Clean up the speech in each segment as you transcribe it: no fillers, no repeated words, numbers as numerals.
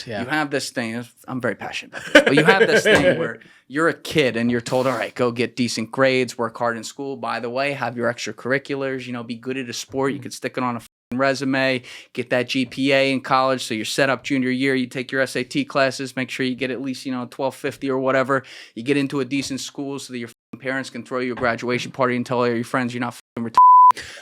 Yeah. You have this thing. I'm very passionate about this, but you have this thing where you're a kid and you're told, all right, go get decent grades, work hard in school. By the way, have your extracurriculars, you know, be good at a sport. You could stick it on a resume, get that GPA in college. So you're set up junior year, you take your SAT classes, make sure you get at least, 1250 or whatever. You get into a decent school so that your parents can throw you a graduation party and tell all your friends you're not retarded.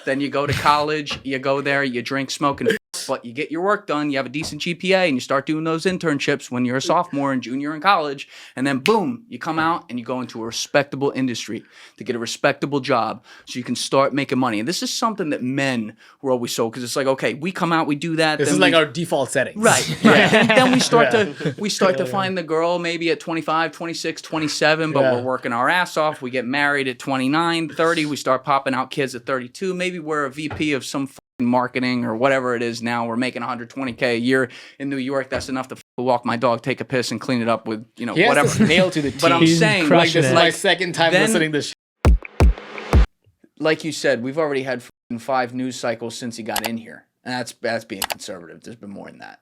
Then you go to college, you go there, you drink, smoke, and but you get your work done, you have a decent GPA, and you start doing those internships when you're a sophomore and junior in college, and then boom, you come out and you go into a respectable industry to get a respectable job so you can start making money. And this is something that men were always so, because it's like, okay, we come out, we do that. This is like our default settings. Right. And then we start to find the girl maybe at 25, 26, 27, but we're working our ass off. We get married at 29, 30. We start popping out kids at 32. Maybe we're a VP of some marketing or whatever it is now. We're making $120K a year in New York. That's enough to walk my dog, take a piss, and clean it up with, whatever. Nail to the team. But I'm saying, like, this is my second time listening to this. Like you said, we've already had 5 news cycles since he got in here. And that's being conservative. There's been more than that.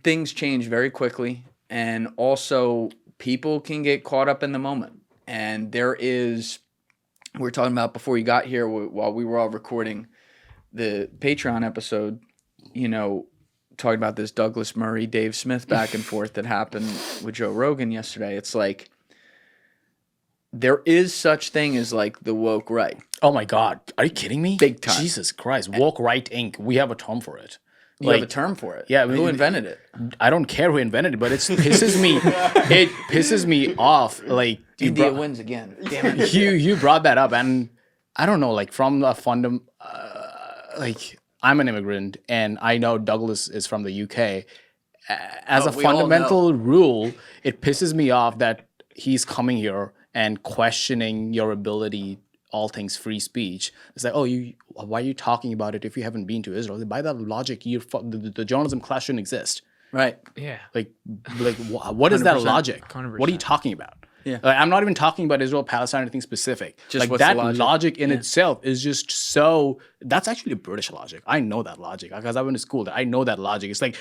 Things change very quickly. And also, people can get caught up in the moment. And we were talking about before you got here, while we were all recording the Patreon episode, talking about this Douglas Murray, Dave Smith back and forth that happened with Joe Rogan yesterday. It's like, there is such thing as like the woke right. Oh my God. Are you kidding me? Big time. Jesus Christ. Woke right Inc. We have a term for it. You have a term for it? Yeah. Who invented it? I don't care who invented it, but it pisses me off. Like, India wins again. Damn it. You brought that up, and I don't know, like, from the like, I'm an immigrant, and I know Douglas is from the UK. As a fundamental rule, it pisses me off that he's coming here and questioning your ability, all things free speech. It's like, why are you talking about it if you haven't been to Israel? By that logic, the journalism class shouldn't exist. Right. Yeah. Like, what is that logic? 100%. What are you talking about? Yeah. I'm not even talking about Israel, Palestine, anything specific. Just like, what's that the logic in itself is just so. That's actually British logic. I know that logic because I went to school. I know that logic. It's like,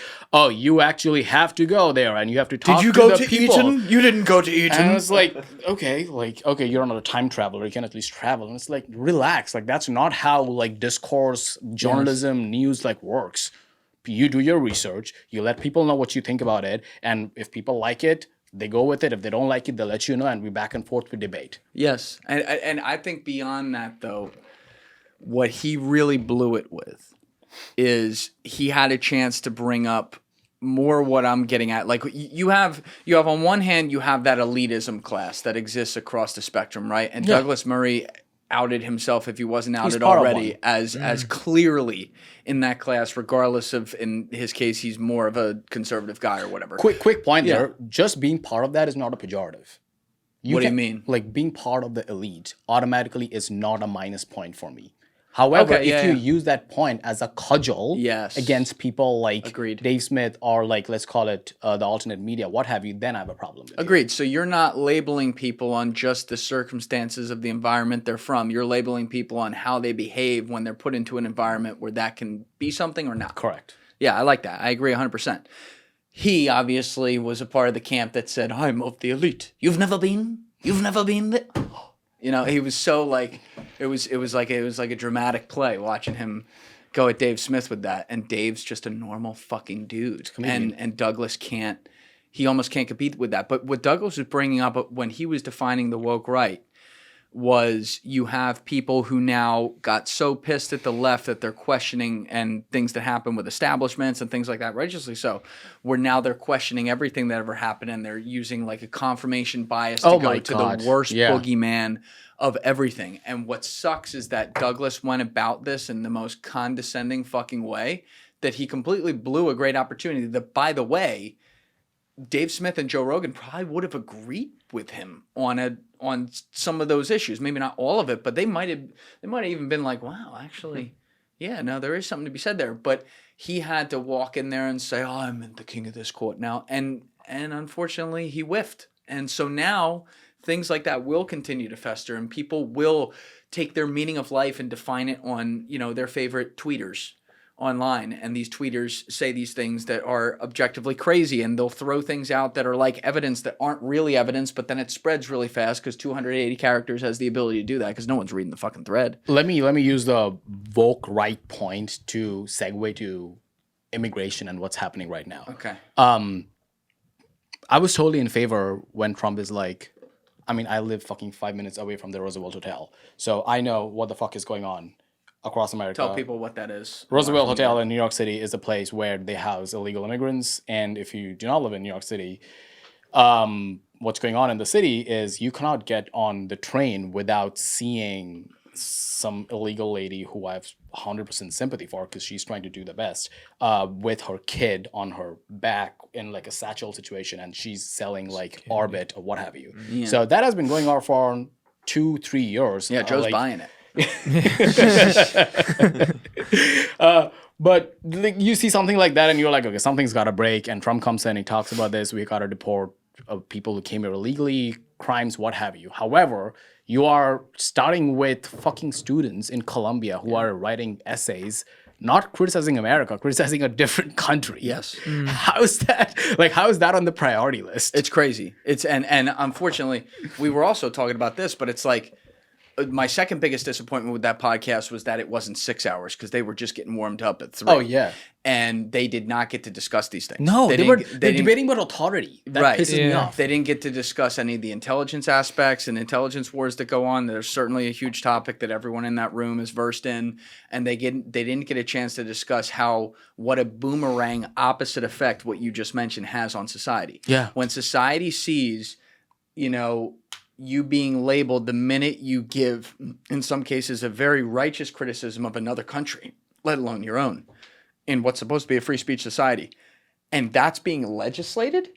you actually have to go there and you have to talk to the people. Did you go to Eton? You didn't go to Eton. And it's like, okay, you're not a time traveler. You can at least travel. And it's like, relax. Like, that's not how like discourse, journalism, news works. You do your research. You let people know what you think about it. And if people like it, they go with it. If they don't like it, they'll let you know, and we back and forth with debate. Yes. And I think beyond that, though, what he really blew it with is he had a chance to bring up more what I'm getting at. Like, you have on one hand, you have that elitism class that exists across the spectrum, right? And Douglas Murray outed himself, if he wasn't outed already, as clearly in that class, regardless of, in his case, he's more of a conservative guy or whatever. Quick point there. Just being part of that is not a pejorative. What do you mean? Like, being part of the elite automatically is not a minus point for me. However, if you use that point as a cudgel against people like Dave Smith or like, let's call it the alternate media, what have you, then I have a problem with Agreed. So you're not labeling people on just the circumstances of the environment they're from. You're labeling people on how they behave when they're put into an environment where that can be something or not. Correct. Yeah, I like that. I agree 100%. He obviously was a part of the camp that said, I'm of the elite. You've never been? You've never been there? He was so like, it was like a dramatic play watching him go at Dave Smith with that. And Dave's just a normal fucking dude. And Douglas he almost can't compete with that. But what Douglas was bringing up when he was defining the woke right was you have people who now got so pissed at the left that they're questioning and things that happen with establishments and things like that, righteously so, where now they're questioning everything that ever happened and they're using like a confirmation bias to go to the worst boogeyman of everything. And what sucks is that Douglas went about this in the most condescending fucking way that he completely blew a great opportunity that, by the way, Dave Smith and Joe Rogan probably would have agreed with him on some of those issues. Maybe not all of it, but they might have even been like, wow, actually, yeah, no, there is something to be said there. But he had to walk in there and say, I'm the king of this court now. And unfortunately, he whiffed. And so now things like that will continue to fester and people will take their meaning of life and define it on, their favorite tweeters online, and these tweeters say these things that are objectively crazy, and they'll throw things out that are like evidence that aren't really evidence, but then it spreads really fast because 280 characters has the ability to do that because no one's reading the fucking thread. Let me use the woke right point to segue to immigration and what's happening right now. Okay. I was totally in favor when Trump is like, I mean, I live fucking 5 minutes away from the Roosevelt Hotel, so I know what the fuck is going on across America. Tell people what that is. Roosevelt Hotel in New York City is a place where they house illegal immigrants, and if you do not live in New York City, what's going on in the city is you cannot get on the train without seeing some illegal lady who I have 100% sympathy for because she's trying to do the best with her kid on her back in like a satchel situation, and she's selling like Orbit or what have you. Yeah. So that has been going on for 2-3 years. Yeah, Joe's buying it. But like, you see something like that and you're like, okay, something's got to break. And Trump comes in, he talks about this. We got to deport people who came here illegally, crimes, what have you. However, you are starting with fucking students in Colombia who are writing essays, not criticizing America, criticizing a different country. Yes. How is that? Like, how is that on the priority list? It's crazy. It's and unfortunately, we were also talking about this, but it's like, my second biggest disappointment with that podcast was that it wasn't 6 hours because they were just getting warmed up at 3. Oh, yeah. And they did not get to discuss these things. No, they're debating about authority. That pisses me off. They didn't get to discuss any of the intelligence aspects and intelligence wars that go on. There's certainly a huge topic that everyone in that room is versed in. And they didn't get a chance to discuss what a boomerang opposite effect what you just mentioned has on society. Yeah. When society sees, you being labeled the minute you give, in some cases, a very righteous criticism of another country, let alone your own, in what's supposed to be a free speech society, and that's being legislated,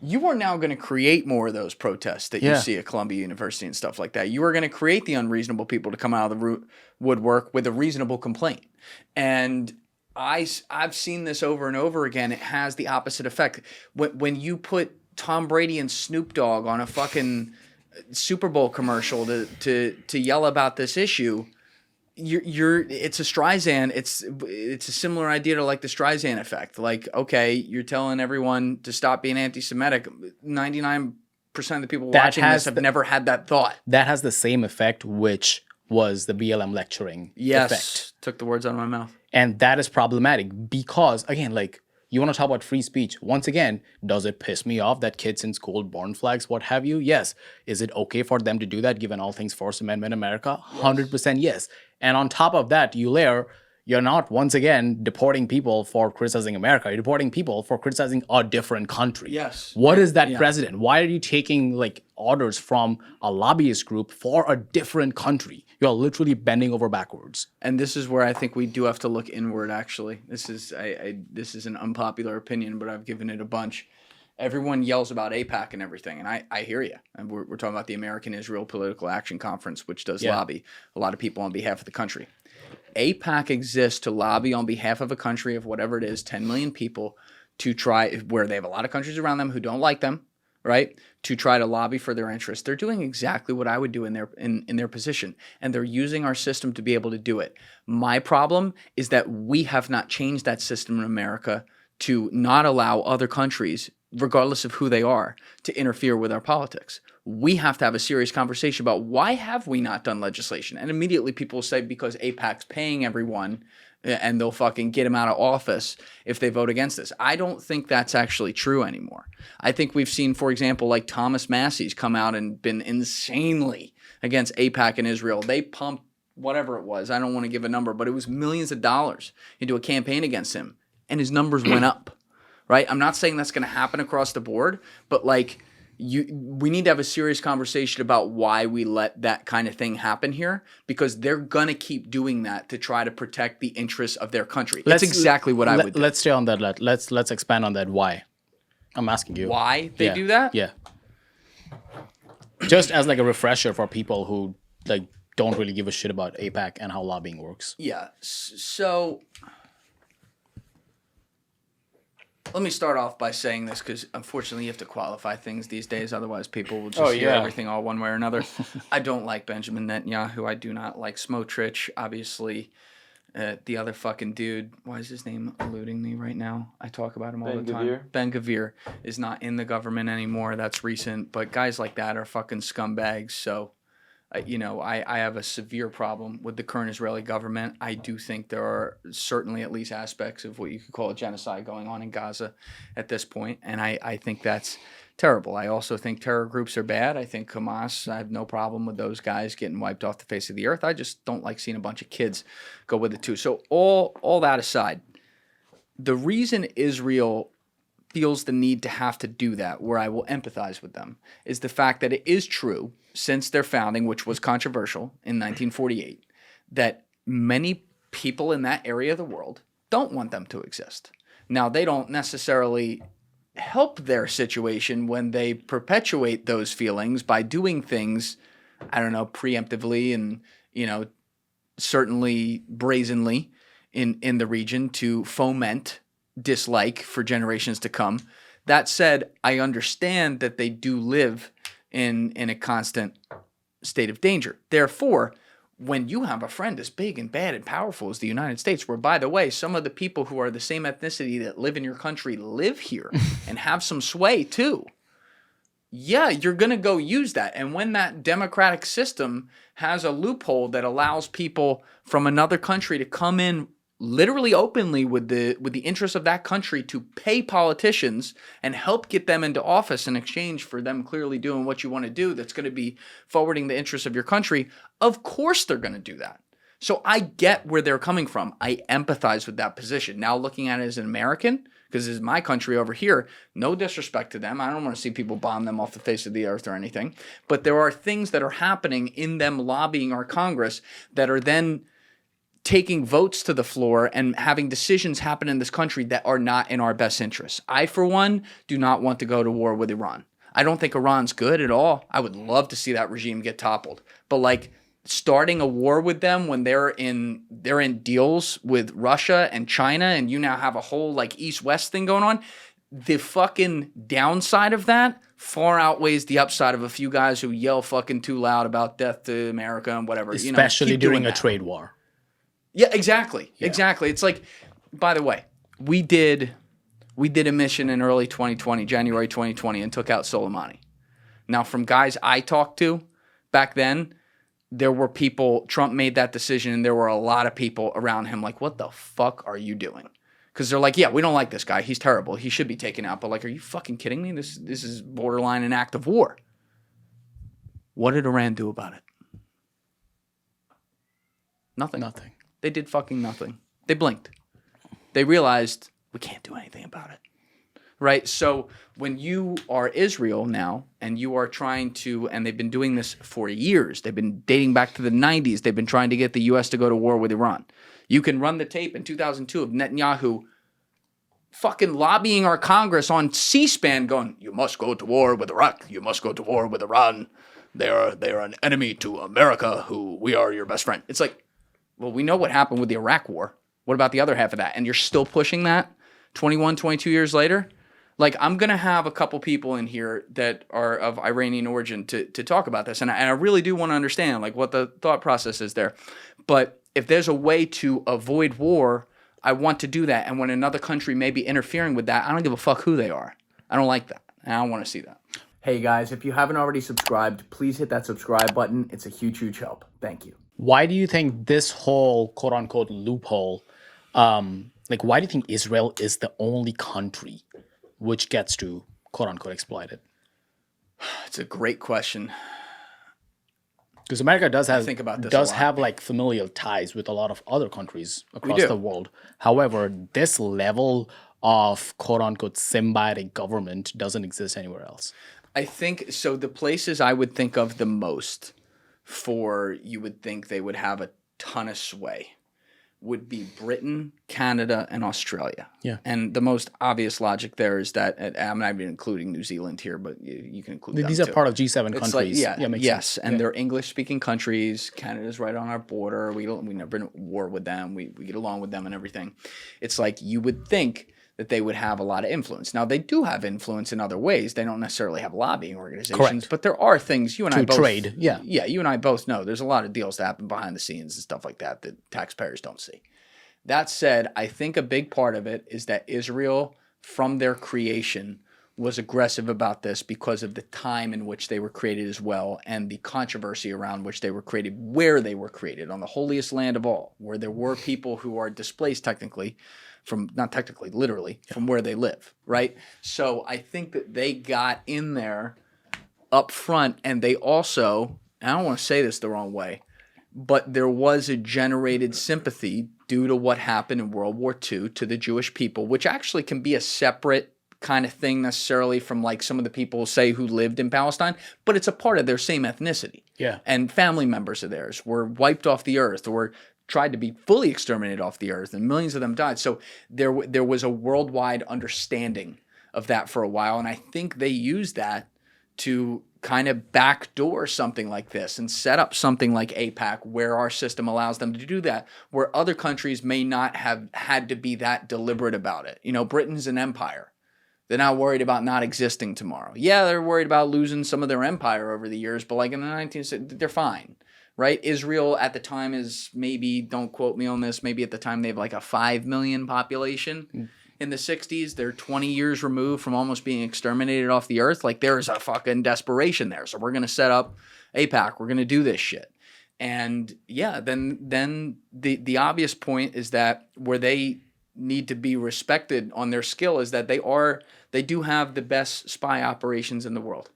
you are now going to create more of those protests that you see at Columbia University and stuff like that. You are going to create the unreasonable people to come out of the woodwork with a reasonable complaint. And I've seen this over and over again. It has the opposite effect. When you put Tom Brady and Snoop Dogg on a fucking Super Bowl commercial to yell about this issue, it's a Streisand. It's a similar idea to like the Streisand effect. Like, okay, you're telling everyone to stop being anti-Semitic. 99% of the people watching this have never had that thought. That has the same effect, which was the BLM lecturing effect. Took the words out of my mouth. And that is problematic because, again, like, you want to talk about free speech. Once again, does it piss me off that kids in school burn flags, what have you? Yes. Is it okay for them to do that given all things First Amendment America? 100% yes. And on top of that, you're not, once again, deporting people for criticizing America. You're deporting people for criticizing a different country. Yes. What is that precedent? Why are you taking like orders from a lobbyist group for a different country? You're literally bending over backwards. And this is where I think we do have to look inward, actually. This is an unpopular opinion, but I've given it a bunch. Everyone yells about AIPAC and everything, and I hear you. And we're talking about the American Israel Political Action Conference, which does lobby a lot of people on behalf of the country. AIPAC exists to lobby on behalf of a country of whatever it is, 10 million people, to try, where they have a lot of countries around them who don't like them, right? To try to lobby for their interests. They're doing exactly what I would do in their position, and they're using our system to be able to do it. My problem is that we have not changed that system in America to not allow other countries, regardless of who they are, to interfere with our politics. We have to have a serious conversation about why have we not done legislation? And immediately people will say because AIPAC's paying everyone and they'll fucking get him out of office if they vote against this. I don't think that's actually true anymore. I think we've seen, for example, like Thomas Massey's come out and been insanely against AIPAC in Israel. They pumped whatever it was. I don't want to give a number, but it was millions of dollars into a campaign against him, and his numbers went up, right? I'm not saying that's going to happen across the board, but like, we need to have a serious conversation about why we let that kind of thing happen here, because they're going to keep doing that to try to protect the interests of their country. That's exactly what I would do. Let's stay on that. Let's expand on that. Why? I'm asking you. Why they do that? Yeah. Just as like a refresher for people who like don't really give a shit about AIPAC and how lobbying works. Yeah. So let me start off by saying this, because unfortunately you have to qualify things these days. Otherwise, people will just hear everything all one way or another. I don't like Benjamin Netanyahu. I do not like Smotrich. Obviously, The other fucking dude, why is his name eluding me right now? I talk about him all Ben the time. Gvir? Ben Gvir is not in the government anymore. That's recent. But guys like that are fucking scumbags. So, I have a severe problem with the current Israeli government. I do think there are certainly at least aspects of what you could call a genocide going on in Gaza at this point. And I think that's terrible. I also think terror groups are bad. I think Hamas, I have no problem with those guys getting wiped off the face of the earth. I just don't like seeing a bunch of kids go with it too. So all that aside, the reason Israel feels the need to have to do that, where I will empathize with them, is the fact that it is true since their founding, which was controversial in 1948, that many people in that area of the world don't want them to exist. Now, they don't necessarily help their situation when they perpetuate those feelings by doing things, I don't know, preemptively and, certainly brazenly in the region to foment dislike for generations to come. That said, I understand that they do live in a constant state of danger. Therefore, when you have a friend as big and bad and powerful as the United States, where, by the way, some of the people who are the same ethnicity that live in your country live here and have some sway too, yeah, you're going to go use that. And when that democratic system has a loophole that allows people from another country to come in literally openly with the interests of that country to pay politicians and help get them into office in exchange for them clearly doing what you want to do that's going to be forwarding the interests of your country, of course they're going to do that. So I get where they're coming from. I empathize with that position. Now looking at it as an American, because this is my country over here, no disrespect to them. I don't want to see people bomb them off the face of the earth or anything. But there are things that are happening in them lobbying our Congress that are then taking votes to the floor and having decisions happen in this country that are not in our best interests. I, for one, do not want to go to war with Iran. I don't think Iran's good at all. I would love to see that regime get toppled. But starting a war with them when they're in deals with Russia and China, and you now have a whole East-West thing going on, the fucking downside of that far outweighs the upside of a few guys who yell fucking too loud about death to America and whatever. Especially during a trade war. Yeah, exactly. Yeah. Exactly. It's like, by the way, we did a mission in early 2020, January 2020, and took out Soleimani. Now, from guys I talked to back then, there were people, Trump made that decision, and there were a lot of people around him like, what the fuck are you doing? Because they're like, yeah, we don't like this guy. He's terrible. He should be taken out. But are you fucking kidding me? This is borderline an act of war. What did Iran do about it? Nothing. They did fucking nothing. They blinked. They realized we can't do anything about it. Right? So when you are Israel now and you are trying to, and they've been doing this for years, they've been dating back to the 90s, they've been trying to get the U.S. to go to war with Iran. You can run the tape in 2002 of Netanyahu fucking lobbying our Congress on C-SPAN going, you must go to war with Iraq. You must go to war with Iran. They are an enemy to America who we are your best friend. It's like, well, we know what happened with the Iraq war. What about the other half of that? And you're still pushing that 21, 22 years later? I'm going to have a couple people in here that are of Iranian origin to talk about this. And I really do want to understand what the thought process is there. But if there's a way to avoid war, I want to do that. And when another country may be interfering with that, I don't give a fuck who they are. I don't like that. And I don't want to see that. Hey guys, if you haven't already subscribed, please hit that subscribe button. It's a huge, huge help. Thank you. Why do you think this whole quote-unquote loophole, why do you think Israel is the only country which gets to quote-unquote exploit it? It's a great question. Because America does have familial ties with a lot of other countries across the world. However, this level of quote-unquote symbiotic government doesn't exist anywhere else. I think so. The places I would think of the most you would think they would have a ton of sway would be Britain, Canada, and Australia. Yeah. And the most obvious logic there is that, I'm not even including New Zealand here, but you can include them These too. are part of G7 countries. Makes sense. And they're English-speaking countries. Canada's right on our border. We never been at war with them. We get along with them and everything. It's you would think that they would have a lot of influence. Now, they do have influence in other ways. They don't necessarily have lobbying organizations. Correct. But there are things you and I both... To trade, yeah. Yeah, you and I both know there's a lot of deals that happen behind the scenes and stuff like that taxpayers don't see. That said, I think a big part of it is that Israel, from their creation, was aggressive about this because of the time in which they were created as well, and the controversy around which they were created, where they were created, on the holiest land of all, where there were people who are displaced technically from, not technically, literally, from where they live, right? So I think that they got in there up front, and they also, I don't want to say this the wrong way, but there was a generated sympathy due to what happened in World War II to the Jewish people, which actually can be a separate kind of thing necessarily from like some of the people, say, who lived in Palestine, but it's a part of their same ethnicity. Yeah. And family members of theirs were wiped off the earth or tried to be fully exterminated off the earth, and millions of them died. So there was a worldwide understanding of that for a while, and I think they used that to kind of backdoor something like this and set up something like AIPAC where our system allows them to do that, where other countries may not have had to be that deliberate about it. You know, Britain's an empire. They're not worried about not existing tomorrow. Yeah, they're worried about losing some of their empire over the years, but like in the 1960s, they're fine, right? Israel at the time is maybe, don't quote me on this, maybe at the time they have like a 5 million population. In the 60s, they're 20 years removed from almost being exterminated off the earth. Like, there's a fucking desperation there. So we're going to set up AIPAC. We're going to do this shit. And yeah, then the obvious point is that where they need to be respected on their skill is that they do have the best spy operations in the world.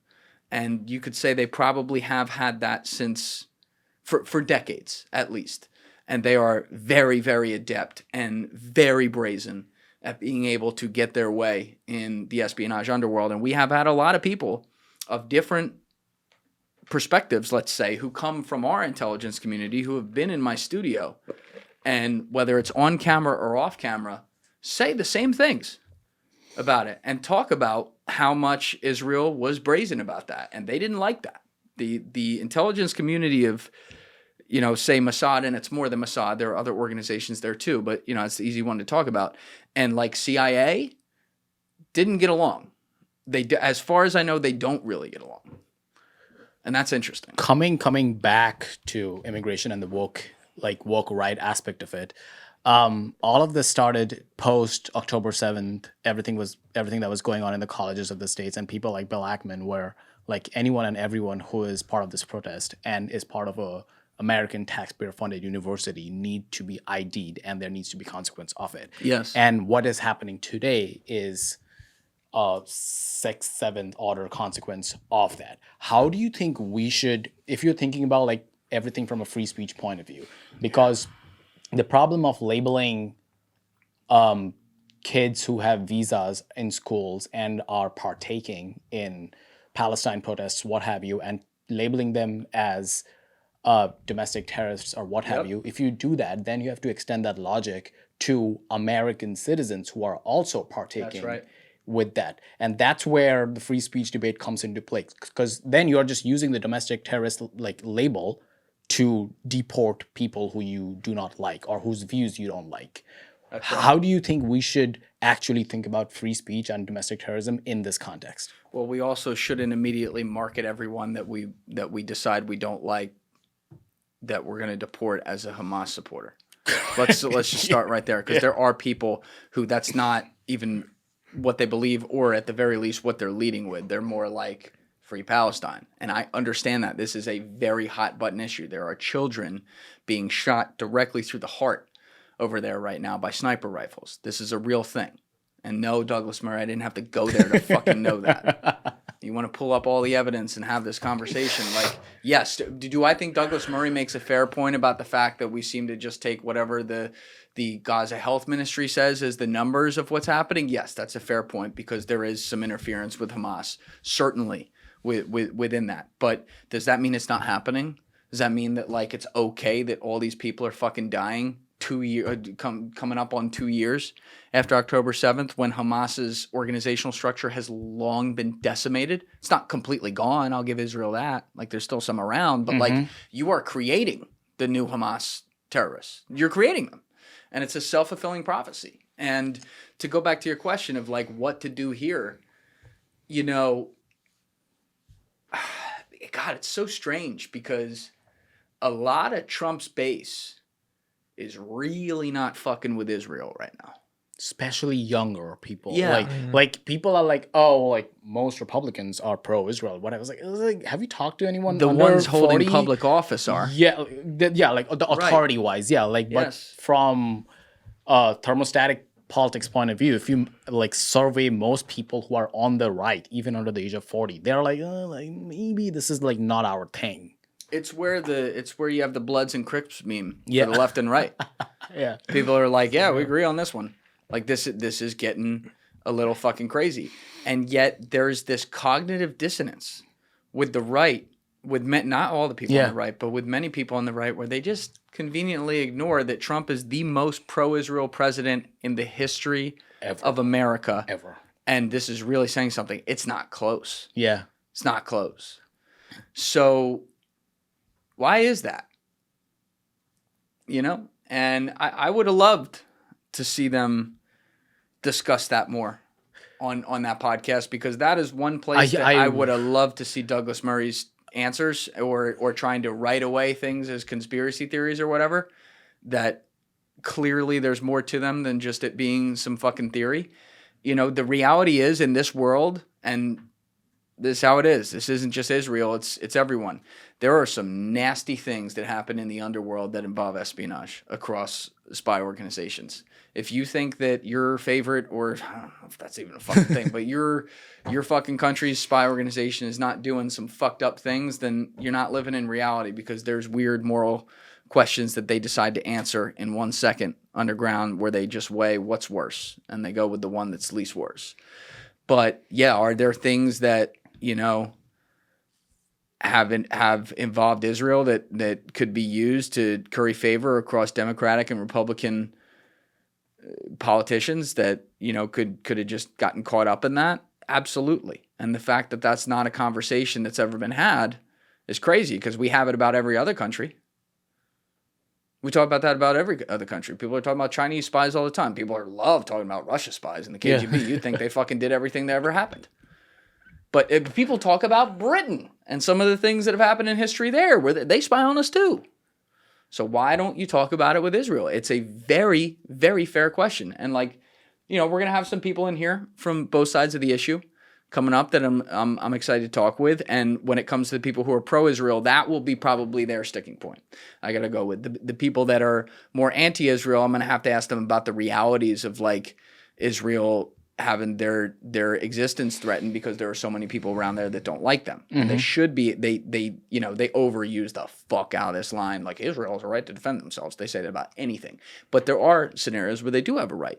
And you could say they probably have had that since for decades at least. And they are very, very adept and very brazen at being able to get their way in the espionage underworld. And we have had a lot of people of different perspectives, let's say, who come from our intelligence community who have been in my studio, and whether it's on camera or off camera, say the same things about it and talk about how much Israel was brazen about that. And they didn't like that. The intelligence community of, you know, say Mossad, and it's more than Mossad. There are other organizations there too, but, you know, it's the easy one to talk about. And like CIA didn't get along. As far as I know, they don't really get along. And that's interesting. Coming back to immigration and the woke right aspect of it, all of this started post October 7th. Everything that was going on in the colleges of the states, and people like Bill Ackman were like, anyone and everyone who is part of this protest and is part of a American taxpayer-funded university need to be ID'd, and there needs to be consequence of it. Yes. And what is happening today is a 6th, 7th order consequence of that. How do you think we should, if you're thinking about like everything from a free speech point of view, because the problem of labeling kids who have visas in schools and are partaking in Palestine protests, what have you, and labeling them as domestic terrorists or what have you, if you do that, then you have to extend that logic to American citizens who are also partaking with that. And that's where the free speech debate comes into play, because then you're just using the domestic terrorist like label to deport people who you do not like or whose views you don't like. That's right. How do you think we should actually think about free speech and domestic terrorism in this context? Well, we also shouldn't immediately market everyone that we decide we don't like, that we're going to deport as a Hamas supporter. Let's just start right there, because there are people who that's not even what they believe, or at the very least what they're leading with. They're more like Free Palestine. And I understand that this is a very hot button issue. There are children being shot directly through the heart over there right now by sniper rifles. This is a real thing. And no, Douglas Murray, I didn't have to go there to fucking know that. You want to pull up all the evidence and have this conversation. Like, yes, do I think Douglas Murray makes a fair point about the fact that we seem to just take whatever the Gaza Health Ministry says as the numbers of what's happening? Yes, that's a fair point, because there is some interference with Hamas, certainly within that. But does that mean it's not happening? Does that mean that like it's okay that all these people are fucking dying 2 years coming up on 2 years after October 7th, when Hamas's organizational structure has long been decimated? It's not completely gone. I'll give Israel that. Like, there's still some around, but like, you are creating the new Hamas terrorists. You're creating them, and it's a self-fulfilling prophecy. And to go back to your question of like what to do here, you know, God, it's so strange, because a lot of Trump's base is really not fucking with Israel right now. Especially younger people. Yeah. Like people are like, oh, like most Republicans are pro-Israel. What I was like, have you talked to anyone The under ones holding 40? public office are. Yeah, yeah, like the authority wise, yeah, like but Yes. from a thermostatic politics point of view, if you like survey most people who are on the right, even under the age of 40, they're like maybe this is like not our thing. It's where you have the Bloods and Crips meme Yeah. for the left and right. Yeah. People are like, yeah, we agree on this one. Like this is getting a little fucking crazy. And yet there's this cognitive dissonance with the right, with not all the people on the right, but with many people on the right, where they just conveniently ignore that Trump is the most pro-Israel president in the history of America. Ever. And this is really saying something. It's not close. Yeah. It's not close. So why is that? You know? And I would have loved to see them discuss that more on that podcast, because that is one place that I would have loved to see Douglas Murray's answers, or trying to write away things as conspiracy theories or whatever, that clearly there's more to them than just it being some fucking theory. You know, the reality is, in this world, and this is how it is, this isn't just Israel, it's everyone. There are some nasty things that happen in the underworld that involve espionage across spy organizations. If you think that your favorite, or I don't know if that's even a fucking thing, but your fucking country's spy organization is not doing some fucked up things, then you're not living in reality, because there's weird moral questions that they decide to answer in 1 second underground, where they just weigh what's worse, and they go with the one that's least worse. But yeah, are there things that, you know, have involved Israel that could be used to curry favor across Democratic and Republican politicians that, you know, could have just gotten caught up in that? Absolutely. And the fact that that's not a conversation that's ever been had is crazy, because we have it about every other country. We talk about that about every other country. People are talking about Chinese spies all the time. People love talking about Russia spies and the KGB. Yeah. You'd think they fucking did everything that ever happened. But if people talk about Britain and some of the things that have happened in history there, where they spy on us too. So why don't you talk about it with Israel? It's a very, very fair question. And like, you know, we're going to have some people in here from both sides of the issue coming up that I'm excited to talk with. And when it comes to the people who are pro-Israel, that will be probably their sticking point. I got to go with the people that are more anti-Israel. I'm going to have to ask them about the realities of like Israel having their existence threatened, because there are so many people around there that don't like them. Mm-hmm. And they should be, they you know, they overuse the fuck out of this line, like Israel has a right to defend themselves. They say that about anything. But there are scenarios where they do have a right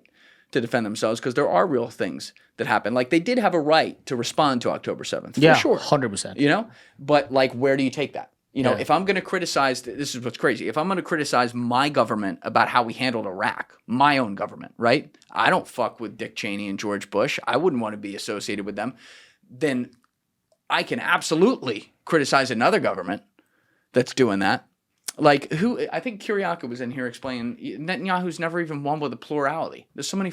to defend themselves, because there are real things that happen. Like they did have a right to respond to October 7th. For sure. 100%. You know? But like, where do you take that? You know, if I'm going to criticize, this is what's crazy. If I'm going to criticize my government about how we handled Iraq, my own government, right? I don't fuck with Dick Cheney and George Bush. I wouldn't want to be associated with them. Then I can absolutely criticize another government that's doing that. Like I think Kyriaka was in here explaining Netanyahu's never even won with a plurality. There's so many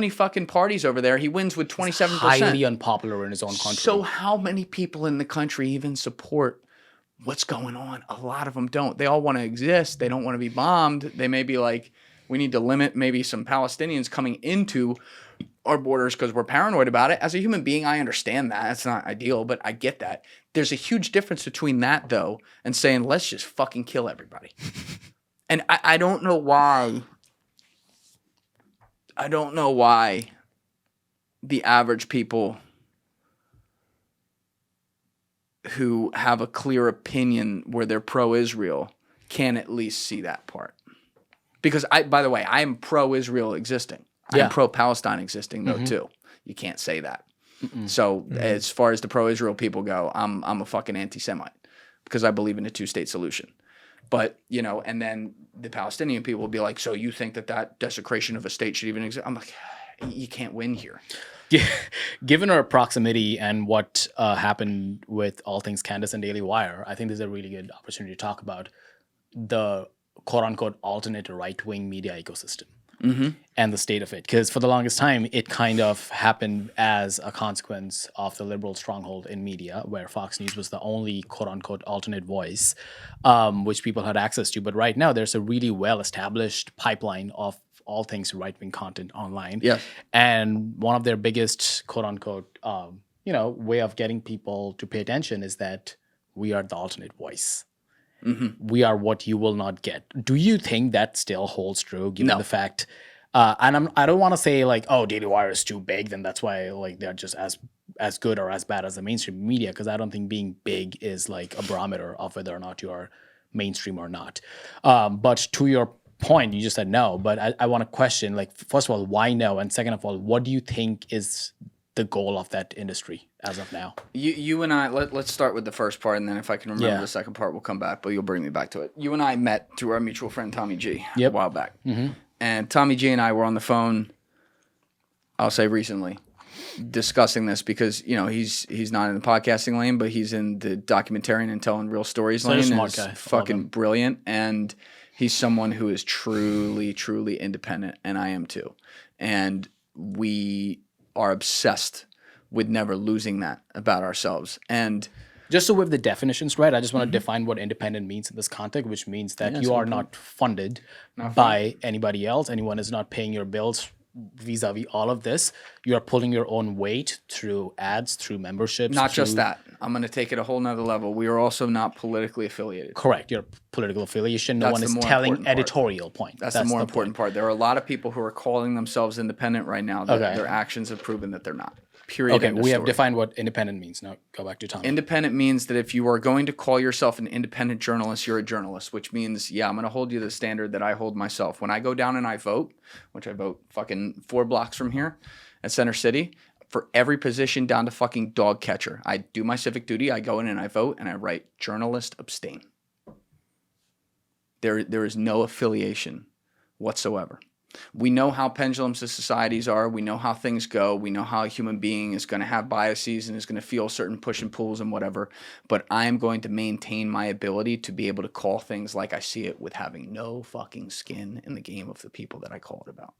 fucking parties over there. He wins with 27%. Highly unpopular in his own country. So how many people in the country even support what's going on? A lot of them don't. They all want to exist. They don't want to be bombed. They may be like, we need to limit maybe some Palestinians coming into our borders because we're paranoid about it. As a human being, I understand that. That's not ideal, but I get that. There's a huge difference between that, though, and saying, let's just fucking kill everybody. And I don't know why. I don't know why the average people who have a clear opinion where they're pro-Israel can at least see that part. Because by the way, I am pro-Israel existing. I'm pro-Palestine existing though too. You can't say that. So as far as the pro-Israel people go, I'm a fucking anti-Semite because I believe in a two-state solution. But, you know, and then the Palestinian people will be like, so you think that desecration of a state should even exist? I'm like, you can't win here. Yeah. Given our proximity and what happened with All Things Candace and Daily Wire, I think this is a really good opportunity to talk about the quote-unquote alternate right-wing media ecosystem. and the state of it. Because for the longest time, it kind of happened as a consequence of the liberal stronghold in media, where Fox News was the only quote unquote alternate voice, which people had access to. But right now, there's a really well established pipeline of all things right wing content online. Yes. And one of their biggest quote unquote, way of getting people to pay attention is that we are the alternate voice. We are what you will not get. Do you think that still holds true, given the fact? And I don't want to say like, oh, Daily Wire is too big, then that's why like they're just as good or as bad as the mainstream media. Because I don't think being big is like a barometer of whether or not you are mainstream or not. But to your point, you just said no. But I want to question, like, first of all, why no, and second of all, what do you think is the goal of that industry as of now? You and I, let's start with the first part, and then if I can remember the second part, we'll come back, but you'll bring me back to it. You and I met through our mutual friend Tommy G a while back. And Tommy G and I were on the phone, I'll say recently, discussing this because, he's not in the podcasting lane, but he's in the documentarian and telling real stories lane. Smart guy. Fucking brilliant. And he's someone who is truly, truly independent, and I am too. And we are obsessed with never losing that about ourselves. And just so with the definitions right, I just want to define what independent means in this context, which means that you are not funded by anybody else. Anyone is not paying your bills vis-a-vis all of this. You are pulling your own weight through ads, through memberships. Not just that. I'm going to take it a whole nother level. We are also not politically affiliated. Correct. Your political affiliation. No one is telling editorial point. That's the more important part. There are a lot of people who are calling themselves independent right now that their actions have proven that they're not. Period. Okay, we have defined what independent means. Now go back to Tom. Independent means that if you are going to call yourself an independent journalist, you're a journalist, which means, I'm going to hold you to the standard that I hold myself. When I go down and I vote, which I vote fucking 4 blocks from here at Center City, for every position down to fucking dog catcher, I do my civic duty, I go in and I vote, and I write journalist abstain. There is no affiliation whatsoever. We know how pendulums of societies are. We know how things go. We know how a human being is going to have biases and is going to feel certain push and pulls and whatever. But I am going to maintain my ability to be able to call things like I see it, with having no fucking skin in the game of the people that I call it about.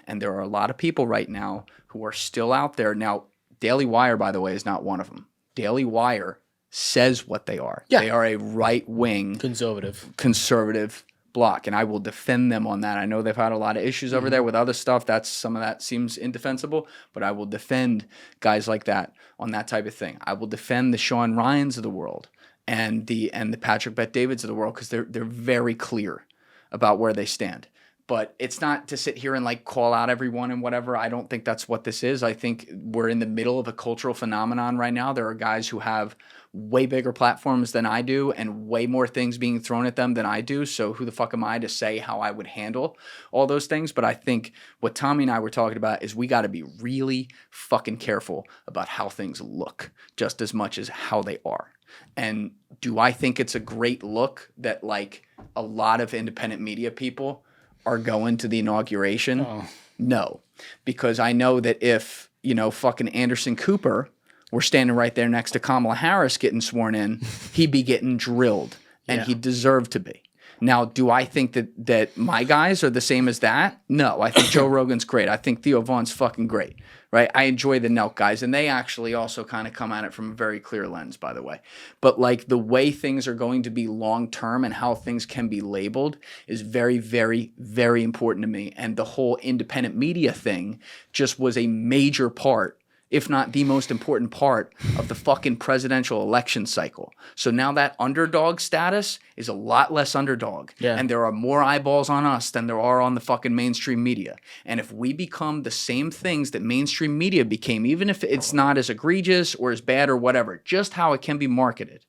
And there are a lot of people right now who are still out there. Now, Daily Wire, by the way, is not one of them. Daily Wire says what they are. Yeah. They are a right-wing conservative block, and I will defend them on that. I know they've had a lot of issues over there with other stuff. Some of that seems indefensible, but I will defend guys like that on that type of thing. I will defend the Sean Ryans of the world and the Patrick Bet-Davids of the world, because they're very clear about where they stand. But it's not to sit here and like call out everyone and whatever. I don't think that's what this is. I think we're in the middle of a cultural phenomenon right now. There are guys who have way bigger platforms than I do and way more things being thrown at them than I do. So who the fuck am I to say how I would handle all those things? But I think what Tommy and I were talking about is we got to be really fucking careful about how things look just as much as how they are. And do I think it's a great look that like a lot of independent media people are going to the inauguration? Oh. No, because I know that if, fucking Anderson Cooper were standing right there next to Kamala Harris getting sworn in, he'd be getting drilled, and he deserved to be. Now, do I think that my guys are the same as that? No, I think Joe Rogan's great. I think Theo Vaughn's fucking great, right? I enjoy the Nelk guys, and they actually also kind of come at it from a very clear lens, by the way. But like the way things are going to be long-term and how things can be labeled is very, very, very important to me. And the whole independent media thing just was a major part, if not the most important part, of the fucking presidential election cycle. So now that underdog status is a lot less underdog. Yeah. And there are more eyeballs on us than there are on the fucking mainstream media. And if we become the same things that mainstream media became, even if it's not as egregious or as bad or whatever, just how it can be marketed,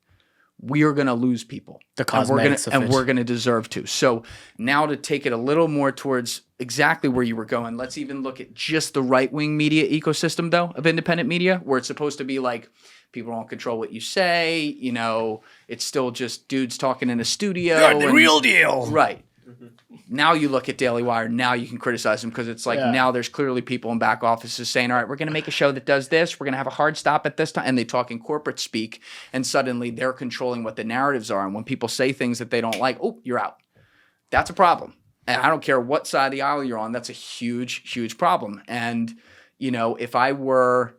we are going to lose people. The cosmetics and we're going to deserve to. So now to take it a little more towards exactly where you were going, let's even look at just the right-wing media ecosystem, though, of independent media, where it's supposed to be like people don't control what you say. It's still just dudes talking in a studio. You're the real deal. Right. Now you look at Daily Wire, now you can criticize them because it's like now there's clearly people in back offices saying, all right, we're going to make a show that does this. We're going to have a hard stop at this time. And they talk in corporate speak, and suddenly they're controlling what the narratives are. And when people say things that they don't like, oh, you're out. That's a problem. And I don't care what side of the aisle you're on. That's a huge, huge problem. And, you know, if I were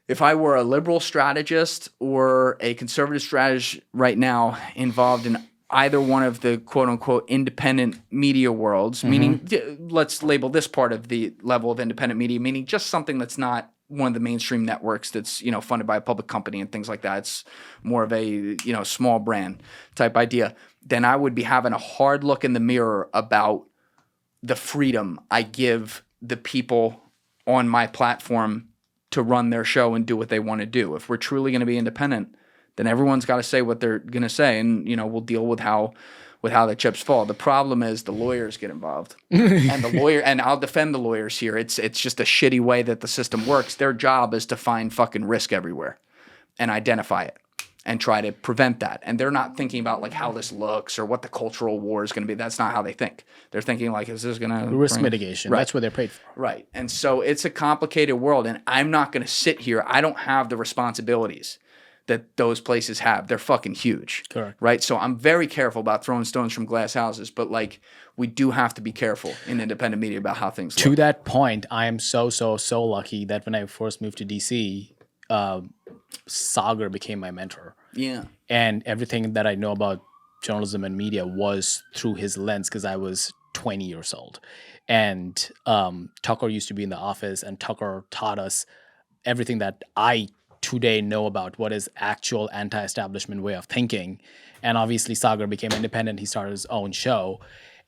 a liberal strategist or a conservative strategist right now involved in either one of the quote unquote independent media worlds, meaning let's label this part of the level of independent media, meaning just something that's not one of the mainstream networks that's, you know, funded by a public company and things like that. It's more of a, you know, small brand type idea. Then I would be having a hard look in the mirror about the freedom I give the people on my platform to run their show and do what they want to do. If we're truly going to be independent, then everyone's got to say what they're going to say, and, you know, we'll deal with how the chips fall. The problem is the lawyers get involved, and I'll defend the lawyers here. It's just a shitty way that the system works. Their job is to find fucking risk everywhere and identify it and try to prevent that. And they're not thinking about like how this looks or what the cultural war is going to be. That's not how they think. They're thinking like, is this going to risk mitigation? Right. That's what they're paid for. Right. And so it's a complicated world, and I'm not going to sit here. I don't have the responsibilities that those places have. They're fucking huge. Correct. Right? So I'm very careful about throwing stones from glass houses, but like we do have to be careful in independent media about how things To look. that point, I am so lucky that when I first moved to DC, Sagar became my mentor. Yeah. And everything that I know about journalism and media was through his lens because I was 20 years old. And Tucker used to be in the office, and Tucker taught us everything that I today know about what is actual anti-establishment way of thinking. And obviously Sagar became independent. He started his own show.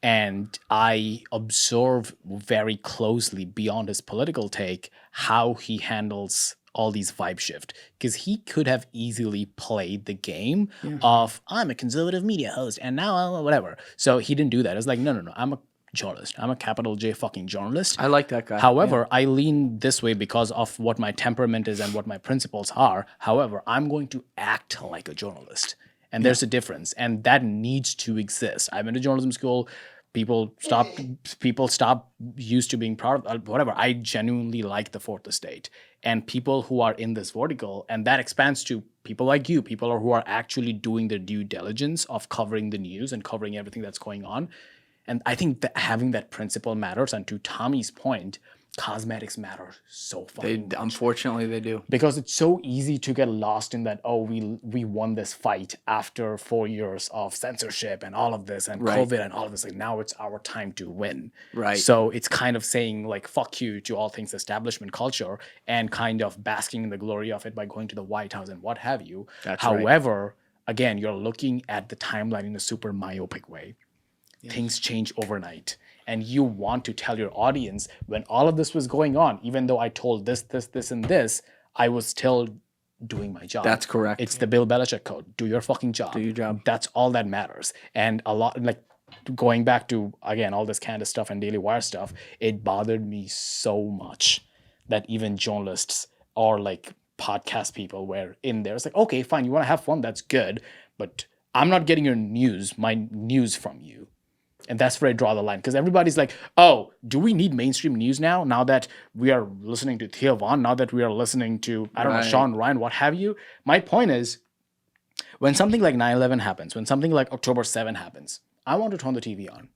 And I observe very closely beyond his political take how he handles all these vibe shift, because he could have easily played the game of I'm a conservative media host and now I'm whatever. So he didn't do that. It's like, no, I'm a journalist. I'm a capital J fucking journalist. I like that guy. However, I lean this way because of what my temperament is and what my principles are. However, I'm going to act like a journalist. And there's a difference. And that needs to exist. I went to journalism school. People stop used to being proud of whatever. I genuinely like the fourth estate. And people who are in this vertical, and that expands to people like you, people who are actually doing their due diligence of covering the news and covering everything that's going on. And I think that having that principle matters. And to Tommy's point, cosmetics matter so fucking much. Unfortunately, they do. Because it's so easy to get lost in that, we won this fight after 4 years of censorship and all of this and COVID and all of this. Like, now it's our time to win. Right. So it's kind of saying like, fuck you to all things establishment culture and kind of basking in the glory of it by going to the White House and what have you. However, again, you're looking at the timeline in a super myopic way. Yes. Things change overnight. And you want to tell your audience when all of this was going on, even though I told this, and this, I was still doing my job. That's correct. It's the Bill Belichick code. Do your fucking job. Do your job. That's all that matters. And a lot, like going back to, again, all this Canada stuff and Daily Wire stuff, it bothered me so much that even journalists or like podcast people were in there. It's like, okay, fine. You want to have fun. That's good. But I'm not getting my news from you. And that's where I draw the line. Because everybody's like, oh, do we need mainstream news now that we are listening to Theo Von, now that we are listening to, I don't know, Sean Ryan, what have you? My point is, when something like 9/11 happens, when something like October 7 happens, I want to turn the TV on.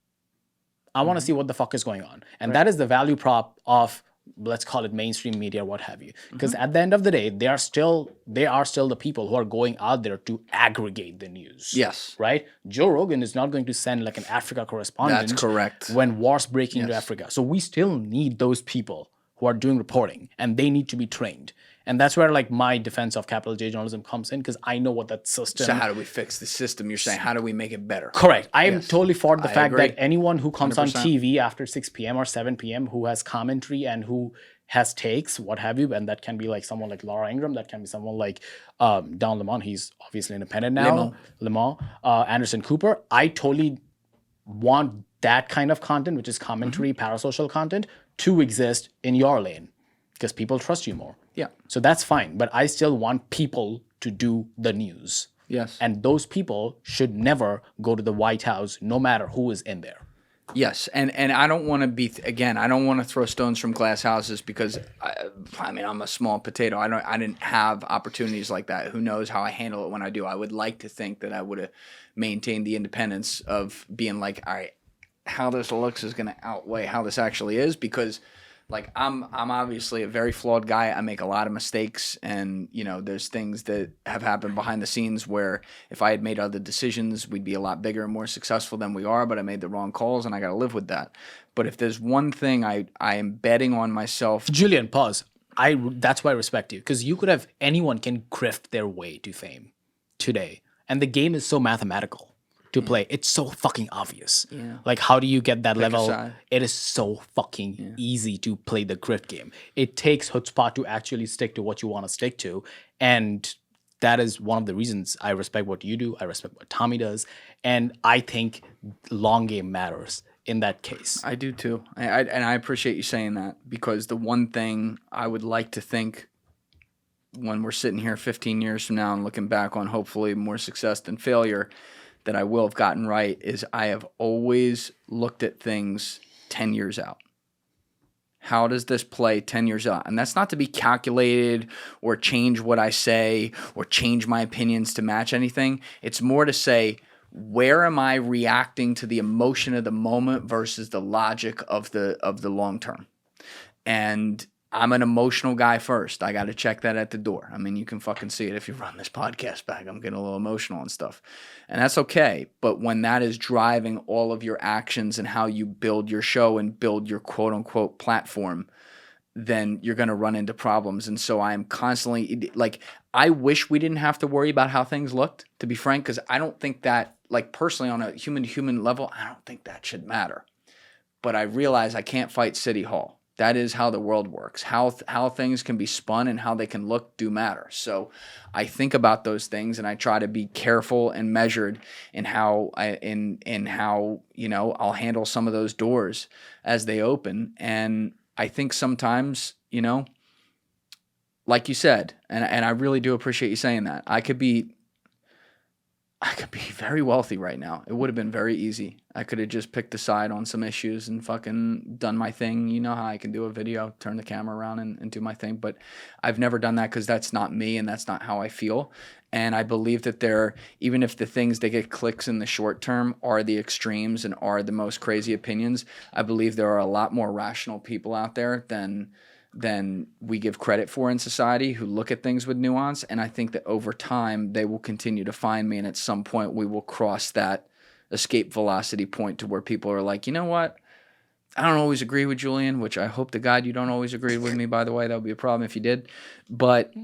I want to see what the fuck is going on. And that is the value prop of, let's call it mainstream media, what have you. Because at the end of the day, they are still the people who are going out there to aggregate the news. Yes. Right? Joe Rogan is not going to send like an Africa correspondent. That's correct. When war's breaking into Africa. So we still need those people who are doing reporting, and they need to be trained. And that's where like my defense of capital J journalism comes in, because I know what that system. So how do we fix the system? You're saying, how do we make it better? Correct. I am totally for the fact agree. that anyone who comes 100%. on TV after 6 p.m. or 7 p.m. who has commentary and who has takes, what have you, and that can be like someone like Laura Ingraham, that can be someone like Don Lemon. He's obviously independent now. Lemon. Anderson Cooper. I totally want that kind of content, which is commentary, parasocial content, to exist in your lane, because people trust you more. Yeah. So that's fine. But I still want people to do the news. Yes. And those people should never go to the White House, no matter who is in there. Yes, and I don't want to be I don't want to throw stones from glass houses, because I mean, I'm a small potato. I didn't have opportunities like that. Who knows how I handle it when I do? I would like to think that I would have maintained the independence of being like, all right, how this looks is going to outweigh how this actually is, because like I'm obviously a very flawed guy. I make a lot of mistakes, and you know, there's things that have happened behind the scenes where if I had made other decisions, we'd be a lot bigger and more successful than we are, but I made the wrong calls and I got to live with that. But if there's one thing I am betting on myself. Julian, pause. That's why I respect you, because you could have, anyone can grift their way to fame today. And the game is so mathematical to play. It's so fucking obvious. Yeah. Like, how do you get that level? side. It is so fucking easy to play the grift game. It takes chutzpah to actually stick to what you want to stick to. And that is one of the reasons I respect what you do. I respect what Tommy does. And I think long game matters in that case. I do too. And I appreciate you saying that, because the one thing I would like to think when we're sitting here 15 years from now and looking back on hopefully more success than failure that I will have gotten right is I have always looked at things 10 years out. How does this play 10 years out? And that's not to be calculated or change what I say or change my opinions to match anything. It's more to say, where am I reacting to the emotion of the moment versus the logic of the long term? And I'm an emotional guy first. I got to check that at the door. I mean, you can fucking see it if you run this podcast back. I'm getting a little emotional and stuff. And that's okay. But when that is driving all of your actions and how you build your show and build your quote unquote platform, then you're going to run into problems. And so I am constantly like, I wish we didn't have to worry about how things looked, to be frank, because I don't think that, like personally on a human to human level, I don't think that should matter. But I realize I can't fight City Hall. That is how the world works. How things can be spun and how they can look do matter. So I think about those things, and I try to be careful and measured in how how, you know, I'll handle some of those doors as they open. And I think sometimes, you know, like you said, and I really do appreciate you saying that, I could be very wealthy right now. It would have been very easy. I could have just picked a side on some issues and fucking done my thing. You know how I can do a video, turn the camera around and do my thing. But I've never done that because that's not me and that's not how I feel. And I believe that even if the things that get clicks in the short term are the extremes and are the most crazy opinions, I believe there are a lot more rational people out there than we give credit for in society who look at things with nuance. And I think that over time they will continue to find me, and at some point we will cross that escape velocity point to where people are like, you know what? I don't always agree with Julian, which I hope to God you don't always agree with me, by the way. That would be a problem if you did. But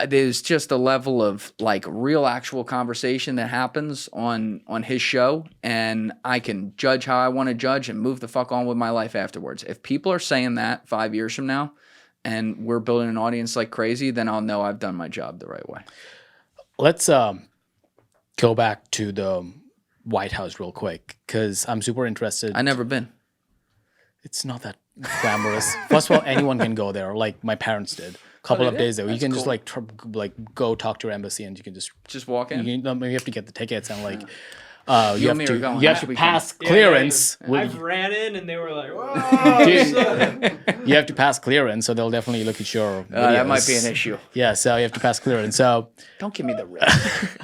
there's just a level of like real actual conversation that happens on his show, and I can judge how I want to judge and move the fuck on with my life afterwards. If people are saying that 5 years from now and we're building an audience like crazy, then I'll know I've done my job the right way. Let's go back to the White House real quick, because I'm super interested. I've never been. It's not that glamorous. First of all, anyone can go there, like my parents did. Couple of days ago, you can just like go talk to your embassy, and you can just walk in. You have to get the tickets, and like you have to pass clearance. I've ran in and they were like, "Whoa!" You have to pass clearance, so they'll definitely look at your videos. That might be an issue. Yeah, so you have to pass clearance. So don't give me the risk.